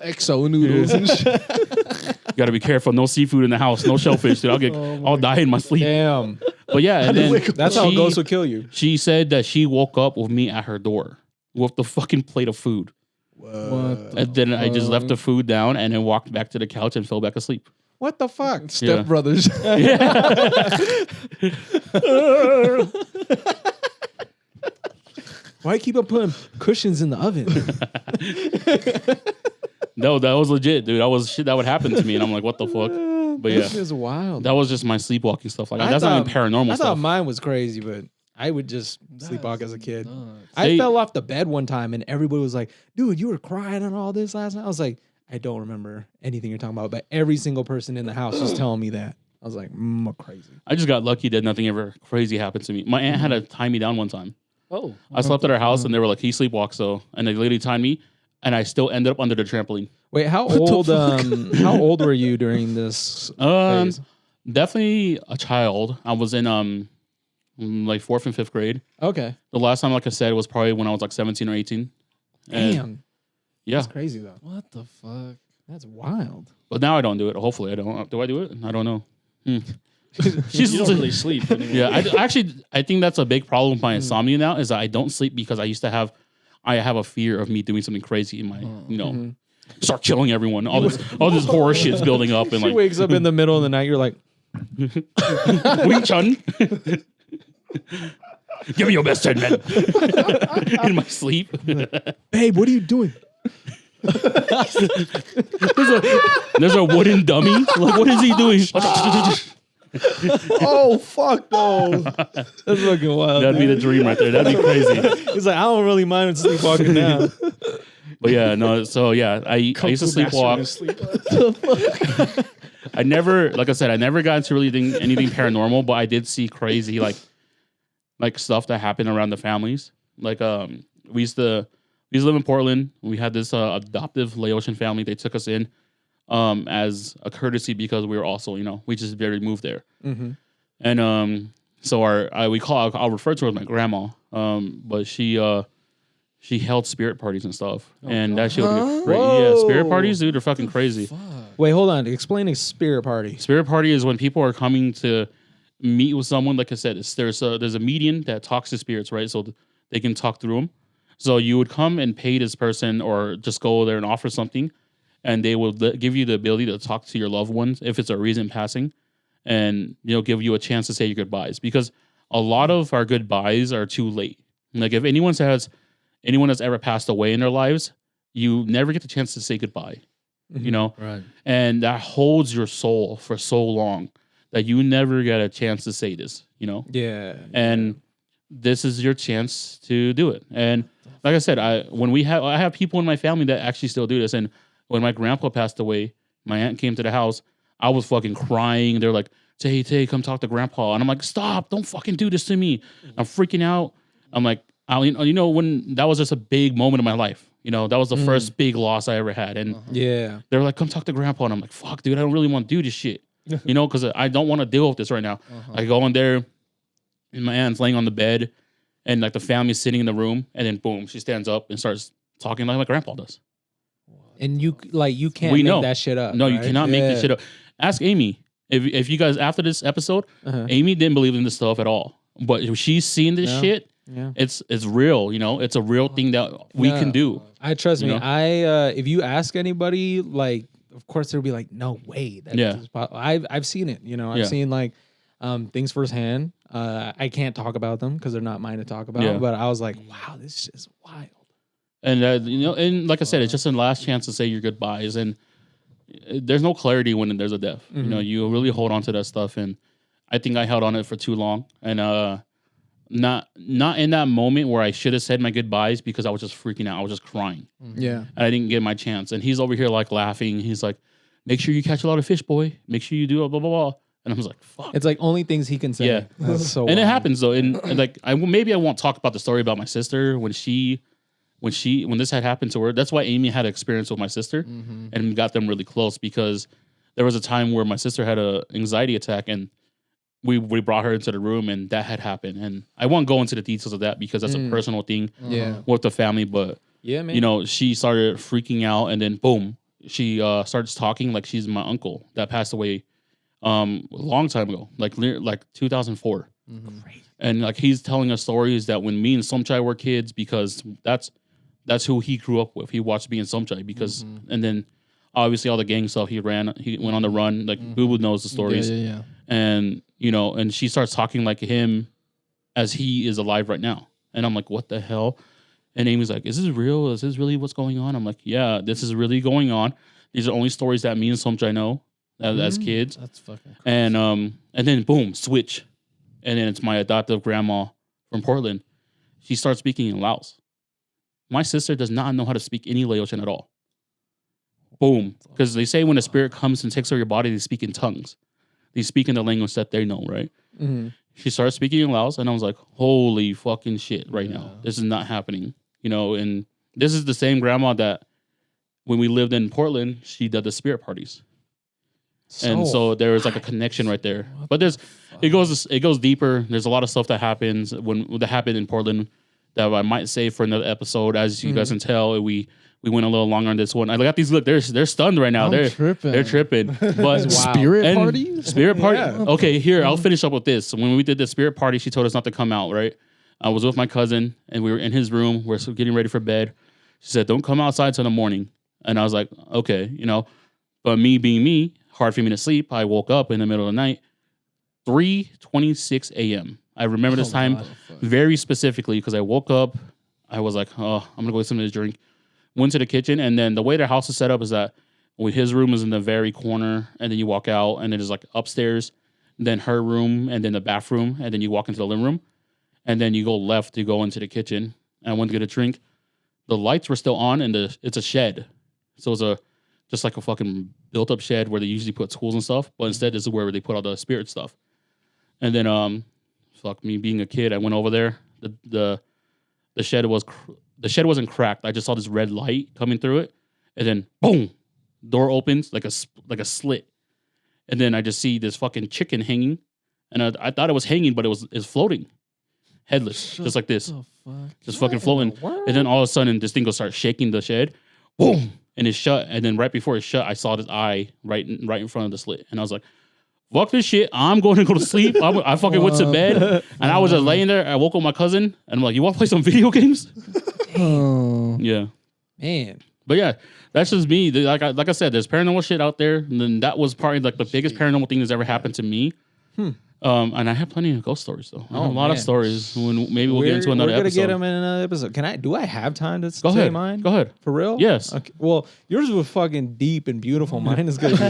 Exo noodles and shit. Got to be careful. No seafood in the house. No shellfish, dude. I'll die in my sleep. Damn. But yeah, and then That's how ghosts will kill you. she said that she woke up with me at her door with the fucking plate of food. What? And then I just left the food down and then walked back to the couch and fell back asleep. What the fuck? Step Brothers. Why keep on putting cushions in the oven? No, that was legit, dude. That was shit that would happen to me, and I'm like, what the fuck? But yeah, This is wild. that was just my sleepwalking stuff. Like I that's not even thought- paranormal I thought stuff. mine was crazy, but I would just sleepwalk as a kid. I They- fell off the bed one time and everybody was like, dude, you were crying and all this last night. I was like, I don't remember anything you're talking about, but every single person in the house was telling me that. I was like, crazy. I just got lucky that nothing ever crazy happened to me. My aunt had to tie me down one time. Oh, I slept at her house, and they were like, "He sleepwalks," so and they literally tied me, and I still ended up under the trampoline. Wait, how old how old were you during this phase? Definitely a child. I was in like 4th and 5th grade. Okay. The last time, like I said, was probably when I was like 17 or 18. And Damn. yeah, That's crazy though. What the fuck? That's wild. but now I don't do it. Hopefully, I don't. Do I do it? I don't know. you don't really sleep anymore. Yeah, I think that's a big problem with my insomnia now is that I don't sleep because I have a fear of me doing something crazy in my, start killing everyone. All this horror shit's building up and She like, wakes up in the middle of the night. You're like, Wing Chun. Give me your best 10 men. In my sleep. babe, what are you doing? There's a wooden dummy. Like, what is he doing? Oh fuck no! That's fucking wild. That'd be the dream right there. That'd be crazy. He's like, I don't really mind sleepwalking now. But yeah, no. So yeah, I used to sleepwalk. I never, like I said, I never got into really anything paranormal, but I did see crazy like stuff that happened around the families. Like we used to live in Portland. We had this adoptive Laotian family. They took us in as a courtesy because we were also, we just barely moved there. Mm-hmm. And so I'll refer to her as my grandma. But she held spirit parties and stuff. And that shit would get crazy. Yeah, spirit parties, dude, are fucking crazy. Wait, hold on. Explain a spirit party. Spirit party is when people are coming to meet with someone. Like I said, there's a medium that talks to spirits, right? So they can talk through them. So you would come and pay this person or just go there and offer something. And they will give you the ability to talk to your loved ones if it's a recent passing. And, give you a chance to say your goodbyes. Because a lot of our goodbyes are too late. Like if anyone that's ever passed away in their lives, you never get the chance to say goodbye. Right. And that holds your soul for so long that you never get a chance to say this, Yeah. And this is your chance to do it. And like I said, I have people in my family that actually still do this. And when my grandpa passed away, my aunt came to the house. I was fucking crying. They're like, Tay, come talk to grandpa. And I'm like, stop, don't fucking do this to me. I'm freaking out. I'm like, when that was just a big moment in my life. That was the first big loss I ever had. And Yeah. they're like, come talk to grandpa. And I'm like, fuck, dude, I don't really want to do this shit. Because I don't want to deal with this right now. I go in there and my aunt's laying on the bed and like the family's sitting in the room. And then boom, she stands up and starts talking like my grandpa does. And you can't make that shit up. No, you right? cannot make this shit up. Ask Amy. If you guys, after this episode, Amy didn't believe in this stuff at all. But if she's seen this shit, it's real, it's a real thing that we can do. I trust me. If you ask anybody, like, of course they'll be like, no way. I've seen it. I've seen like things firsthand. I can't talk about them because they're not mine to talk about. But I was like, wow, this is wild. And and like I said, it's just a last chance to say your goodbyes. And there's no clarity when there's a death. You really hold on to that stuff. And I think I held on it for too long. And not in that moment where I should have said my goodbyes because I was just freaking out. I was just crying. Yeah. And I didn't get my chance. And he's over here like laughing. He's like, make sure you catch a lot of fish, boy. Make sure you do blah, blah, blah. And I was like, fuck. It's like only things he can say. Yeah. That's so And it wild. happens though. And like, maybe I won't talk about the story about my sister when this had happened to her. That's why Amy had an experience with my sister and got them really close because there was a time where my sister had an anxiety attack and we brought her into the room and that had happened. And I won't go into the details of that because that's a personal thing with the family. But, yeah, man. she started freaking out and then boom, she starts talking like she's my uncle that passed away a long time ago, like 2004. And like he's telling us stories that when me and Somchai were kids, because that's who he grew up with. He watched me and Somchai because, and then obviously all the gang stuff. He went on the run. Like Boo Boo knows the stories. Yeah. And and she starts talking like him as he is alive right now. And I'm like, what the hell? And Amy's like, is this real? Is this really what's going on? I'm like, yeah, this is really going on. These are only stories that me and Somchai know as kids. That's fucking crazy. And then boom, switch. And then it's my adoptive grandma from Portland. She starts speaking in Laos. My sister does not know how to speak any Laotian at all. Boom. Because they say when a spirit comes and takes over your body, they speak in tongues. They speak in the language that they know, right? She started speaking in Laos, and I was like, holy fucking shit right now. This is not happening. And this is the same grandma that when we lived in Portland, she did the spirit parties. And so there was like a connection right there. But it goes deeper. There's a lot of stuff that happens that happened in Portland that I might save for another episode. As you guys can tell, we went a little longer on this one. I got these they're stunned right now. They're tripping. But Spirit parties? Spirit party. Yeah. Okay, here I'll finish up with this. When we did the spirit party, she told us not to come out, right? I was with my cousin and we were in his room. We're getting ready for bed. She said, "Don't come outside till the morning." And I was like, "Okay, But me being me, hard for me to sleep. I woke up in the middle of the night, 3:26 a.m. I remember this time very specifically because I woke up. I was like, "Oh, I'm gonna go get something to drink." Went to the kitchen, and then the way their house is set up is that his room is in the very corner, and then you walk out, and then there's like upstairs, then her room, and then the bathroom, and then you walk into the living room, and then you go left to go into the kitchen. And I went to get a drink. The lights were still on, and it's a shed, so it's just like a fucking built up shed where they usually put tools and stuff, but instead this is where they put all the spirit stuff. And then fuck me being a kid, I went over there. The shed wasn't cracked. I just saw this red light coming through it, and then boom, door opens like a slit, and then I just see this fucking chicken hanging, and I thought it was hanging, but it's floating, headless, just like this, just fucking floating. And then all of a sudden, this thing will start shaking the shed, boom, and it's shut. And then right before it shut, I saw this eye right in front of the slit, and I was like, "Fuck this shit! I'm going to go to sleep." I fucking went to bed, and I was just laying there. I woke up my cousin, and I'm like, "You want to play some video games?" Yeah, Man. but yeah, that's just me. Like I said, there's paranormal shit out there, and then that was probably like the biggest paranormal thing that's ever happened to me. And I have plenty of ghost stories though. I have a lot of stories. Maybe we'll get into another We're gonna episode. get them in another episode. Do I have time to Go say ahead. mine? Go ahead. For real? Yes. Okay. Well, yours was fucking deep and beautiful. Mine is gonna be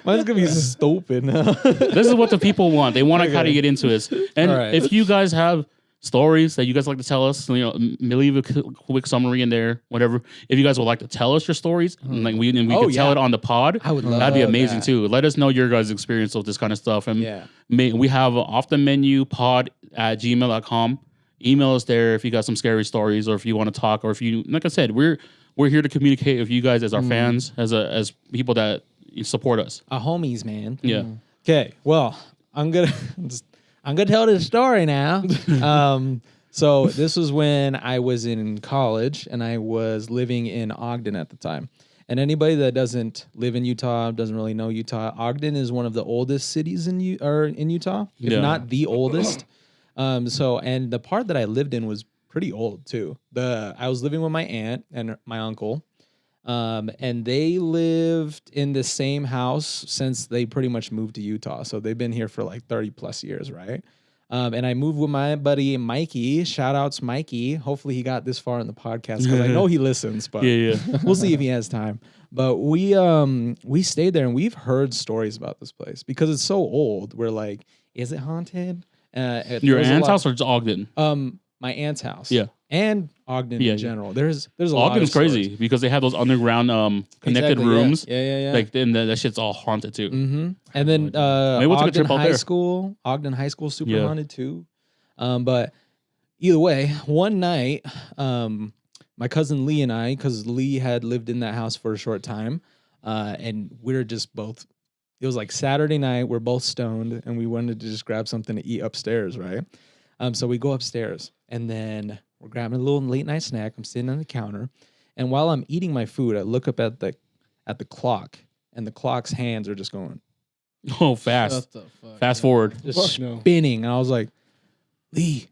mine's gonna be stupid. This is what the people want. They want to kind of get into this. And All right. if you guys have stories that you guys like to tell us, leave a quick summary in there, whatever. If you guys would like to tell us your stories, like we could tell it on the pod, I would love that'd be amazing that. too. Let us know your guys' experience with this kind of stuff. And Yeah. we have off the menu pod at gmail.com. Email us there if you got some scary stories, or if you want to talk, or if you, like I said, we're here to communicate with you guys as our fans, as people that support us. Our homies, man. Yeah. Okay. Well, I'm gonna tell this story now. So this was when I was in college and I was living in Ogden at the time. And anybody that doesn't live in Utah, doesn't really know Utah, Ogden is one of the oldest cities in Utah, if Yeah. not the oldest. And the part that I lived in was pretty old too. I was living with my aunt and my uncle. And they lived in the same house since they pretty much moved to Utah. So they've been here for like 30 plus years, right? And I moved with my buddy Mikey. Shout outs Mikey. Hopefully he got this far in the podcast because I know he listens, but Yeah. we'll see if he has time. But we stayed there and we've heard stories about this place because it's so old. We're like, is it haunted? Your aunt's house or just Ogden? My aunt's house. Yeah. And Ogden Yeah, in general. There's a lot of Ogden's stories. crazy because they have those underground connected Exactly, yeah. rooms. Yeah. Like then that shit's all haunted too. Mm-hmm. And then Maybe we'll take a Ogden trip out High there. School, super Yeah. haunted too. But either way, one night, my cousin Lee and I, because Lee had lived in that house for a short time, and we're just both. It was like Saturday night. We're both stoned, and we wanted to just grab something to eat upstairs, right? So we go upstairs, and then we're grabbing a little late night snack. I'm sitting on the counter, And while I'm eating my food, I look up at the clock, and the clock's hands are just going Oh, fast. Shut the fuck Fast up. forward. just Fuck no. spinning. And I was like, Lee,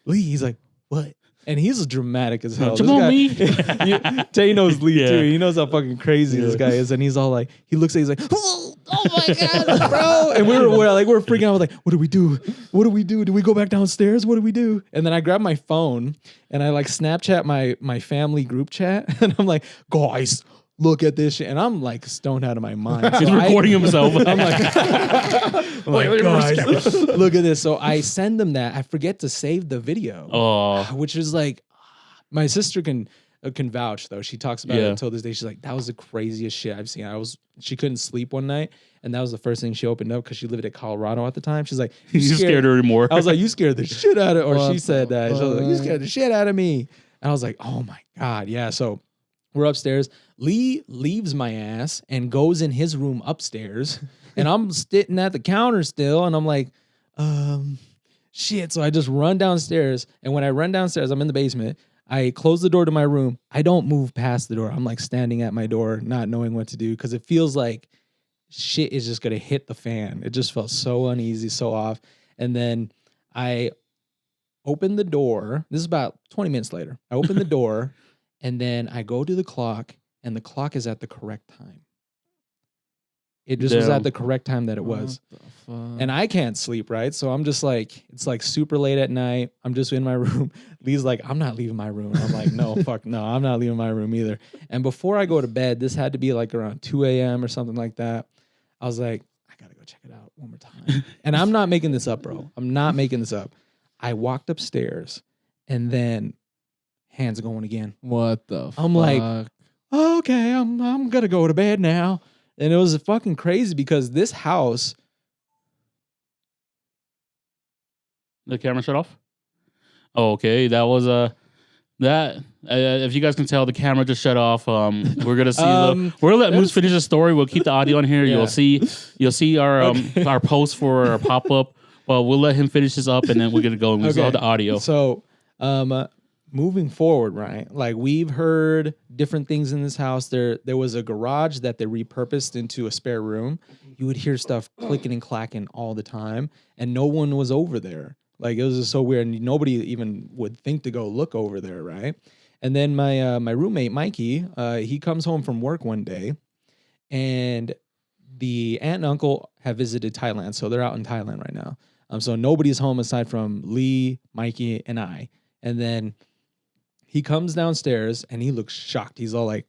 Lee. He's like, what? And he's dramatic as hell. Come This on, guy- Lee. Tay knows Lee Yeah. too. He knows how fucking crazy this guy is, and he's all like, he looks at, he's like, oh my god, bro! And we're freaking out. I was like, what do we do? What do we do? Do we go back downstairs? What do we do? And then I grab my phone and I like Snapchat my family group chat, and I'm like, guys, look at this shit. And I'm like stoned out of my mind. He's So recording himself. I'm like, guys, look at this. So I send them that. I forget to save the video, Oh, which is like, my sister can vouch though. She talks about it until this day. She's like, that was the craziest shit I've seen. She couldn't sleep one night, and that was the first thing she opened up because she lived in Colorado at the time. She's like, you scared her anymore. I was like, you scared the shit out of, or What she said the that. She was like, you fuck? scared the shit out of me. And I was like, oh my God. Yeah. So we're upstairs. Lee leaves my ass and goes in his room upstairs. And I'm sitting at the counter still. And I'm like, shit. So I just run downstairs. And when I run downstairs, I'm in the basement. I close the door to my room. I don't move past the door. I'm like standing at my door, not knowing what to do because it feels like shit is just going to hit the fan. It just felt so uneasy, so off. And then I open the door. This is about 20 minutes later. I open the door and then I go to the clock and the clock is at the correct time. It just was Damn. at the correct time that it was. What the fuck? And I can't sleep, right? So I'm just like, it's like super late at night. I'm just in my room. Lee's like, I'm not leaving my room. I'm like, no, fuck no, I'm not leaving my room either. And before I go to bed, this had to be like around 2 a.m. or something like that. I was like, I gotta go check it out one more time. And I'm not making this up, bro. I'm not making this up. I walked upstairs and then hands going again. What the fuck? I'm like, okay, I'm gonna go to bed now. And it was fucking crazy because this house, The camera shut off. Oh, okay. That was that. If you guys can tell, the camera just shut off. We're gonna see. We're gonna let Moose finish the story. We'll keep the audio on here. Yeah. You'll see our our post for our pop up. But we'll let him finish this up, and then we're gonna go and we saw the audio. So, moving forward, right? Like we've heard different things in this house. There was a garage that they repurposed into a spare room. You would hear stuff clicking and clacking all the time, and no one was over there. Like it was just so weird, and nobody even would think to go look over there, right? And then my roommate Mikey, he comes home from work one day, and the aunt and uncle have visited Thailand, so they're out in Thailand right now. So nobody's home aside from Lee, Mikey, and I. And then he comes downstairs and he looks shocked. He's all like,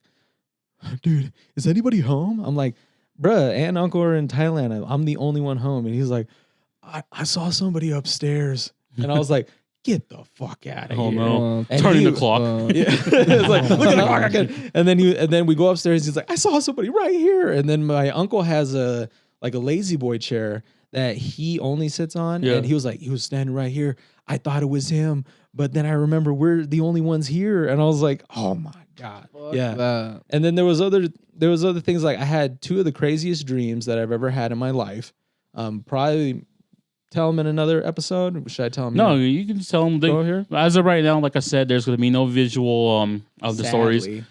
dude, is anybody home? I'm like, bruh, aunt and uncle are in Thailand. I'm the only one home. And he's like, I saw somebody upstairs. And I was like, get the fuck out of Oh here. no! And Turning he- the clock. Yeah. It's like, look at the clock again. And then we go upstairs. He's like, I saw somebody right here. And then my uncle has a lazy boy chair that he only sits on. Yeah. And he was standing right here. I thought it was him. But then I remember we're the only ones here. And I was like, oh my God. Yeah. That. And then there was other things. Like I had two of the craziest dreams that I've ever had in my life. Probably tell them in another episode. Should I tell them? No, here? you can tell them. Go here. As of right now, like I said, there's going to be no visual of the stories. Sadly.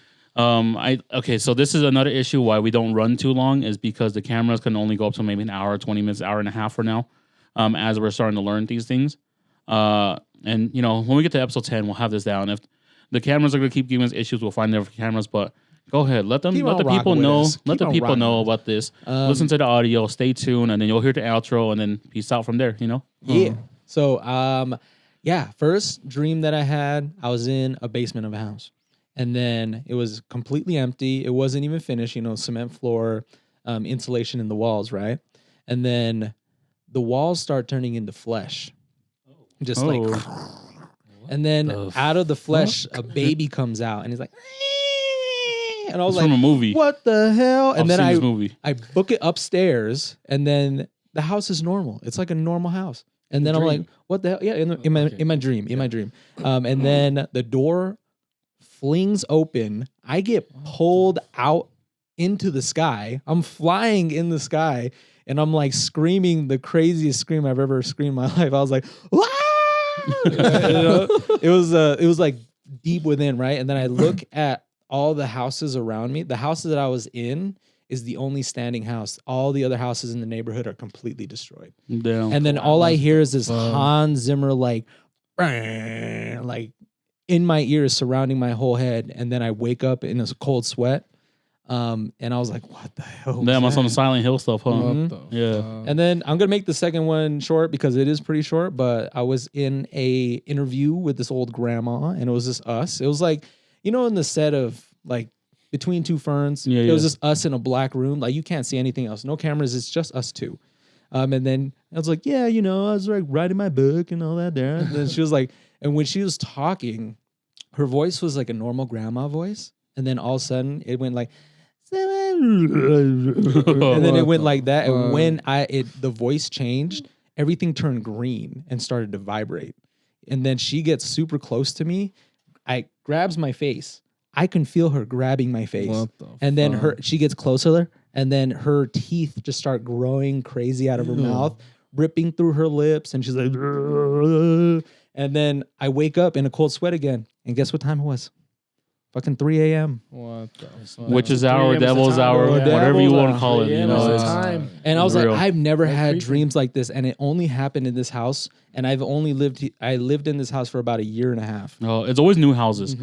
Okay, so this is another issue why we don't run too long is because the cameras can only go up to maybe an hour, 20 minutes, hour and a half for now. As we're starting to learn these things. And you know, when we get to episode 10, we'll have this down. If the cameras are going to keep giving us issues, we'll find different cameras. But go ahead, let the Keep on people rocking with know. us. Let Keep the on people rocking know with about this. Listen to the audio. Stay tuned, and then you'll hear the outro, and then peace out from there. You know. Yeah. So, yeah, first dream that I had, I was in a basement of a house. And then it was completely empty. It wasn't even finished, cement floor, insulation in the walls, right? And then the walls start turning into flesh. Just like, and then out of the flesh, a baby comes out and he's like, and I was It's like, from a movie. what the hell? And I've then seen this movie. I book it upstairs, and then the house is normal. It's like a normal house. And then I'm like, what the hell? Yeah, in my dream. And then the door flings open. I get pulled out into the sky. I'm flying in the sky, and I'm like screaming the craziest scream I've ever screamed in my life. I was like, "Wah!" It was like deep within, right? And then I look at all the houses around me. The house that I was in is the only standing house. All the other houses in the neighborhood are completely destroyed. Damn. And then all I hear is this Hans Zimmer like in my ears surrounding my whole head. And then I wake up in a cold sweat. And I was like, what the hell? Damn, that's some Silent Hill stuff, huh? Yeah. And then I'm gonna make the second one short because it is pretty short. But I was in a interview with this old grandma, and it was just us. It was like, you know, in the set of like Between Two Ferns. Yeah, it yeah. was just us in a black room. Like you can't see anything else. No cameras. It's just us two. And then I was like, yeah, you know, I was like writing my book and all that there. And then she was like, and when she was talking, her voice was like a normal grandma voice. And then all of a sudden it went like, and then it went like that. And when the voice changed, everything turned green and started to vibrate. And then she gets super close to me. I grabs my face. I can feel her grabbing my face. And then she gets closer, and then her teeth just start growing crazy out of her mouth, ripping through her lips, and she's like, and then I wake up in a cold sweat again. And guess what time it was? Fucking 3 a.m. What the fuck? Which is hour, 3 a.m. is the devil's time, hour, bro. whatever you want to call it. 3 You a.m. know, is the it's time. And I was Real. like, I've never had creepy. dreams like this, and it only happened in this house. And I've only I lived in this house for about a year and a half. no, it's always new houses.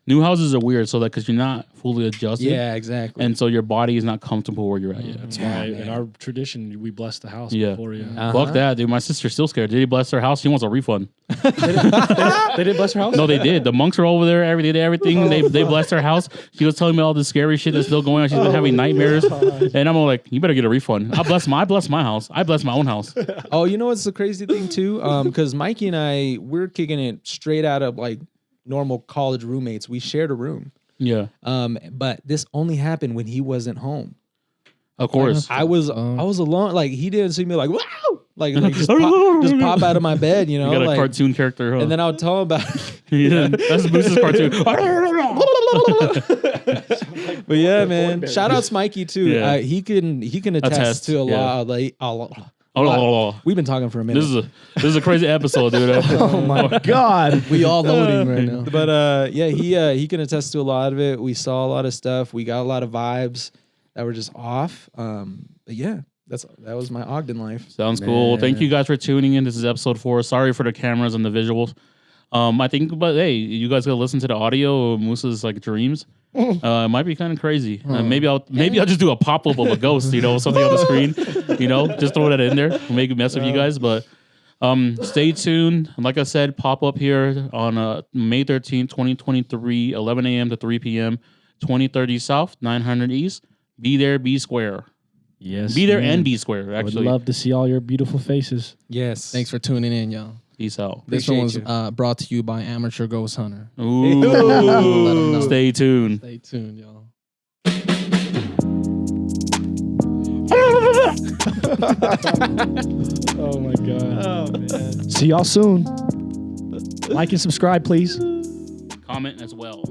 New houses are weird, so that because you're not fully adjusted, Yeah, exactly. and so your body is not comfortable where you're at yet. That's why in our tradition we bless the house Yeah. before you. Fuck that, dude. My sister's still scared. Did he bless her house? She wants a refund. They didn't bless her house. No, they did. The monks are over there every day. They did everything. They blessed her house. She was telling me all the scary shit that's still going on. She's been having nightmares, and I'm all like, "You better get a refund." I bless my house. I bless my own house. Oh, you know what's the crazy thing too? Because Mikey and we're kicking it straight out of like normal college roommates. We shared a room. Yeah, But this only happened when he wasn't home. of course. I was alone. Like he didn't see me like wow, like just pop out of my bed, you know. You got a like, cartoon character, huh? and then I would tell him about. Yeah, that's Moose's cartoon. But yeah, man. Shout out Mikey too. Yeah. He can attest Attest, to a yeah. lot. Like a lot. Oh, We've been talking for a minute. this is a crazy episode, dude. Oh my god. We all loading right now. But yeah, he can attest to a lot of it. We saw a lot of stuff. We got a lot of vibes that were just off. But yeah, that was my Ogden life. Sounds cool. Thank you guys for tuning in. This is episode 4. Sorry for the cameras and the visuals. I think, but hey, you guys gotta listen to the audio of Moose's like dreams. It might be kind of crazy. Maybe I'll just do a pop up of a ghost, you know, something on the screen, you know, just throw that in there, make a mess of you guys. But stay tuned. Like I said, pop up here on May 13th, 2023, 11 a.m. to 3 p.m., 2030 South, 900 East. Be there, be square. Yes. Be there man. and be square. I would Actually, love to see all your beautiful faces. Yes. Thanks for tuning in, y'all. peace out. This one Appreciate was brought to you by Amateur Ghost Hunter. Ooh. Let 'em know. Stay tuned. Stay tuned, y'all. Oh my god. Oh man. See y'all soon. Like and subscribe, please. Comment as well.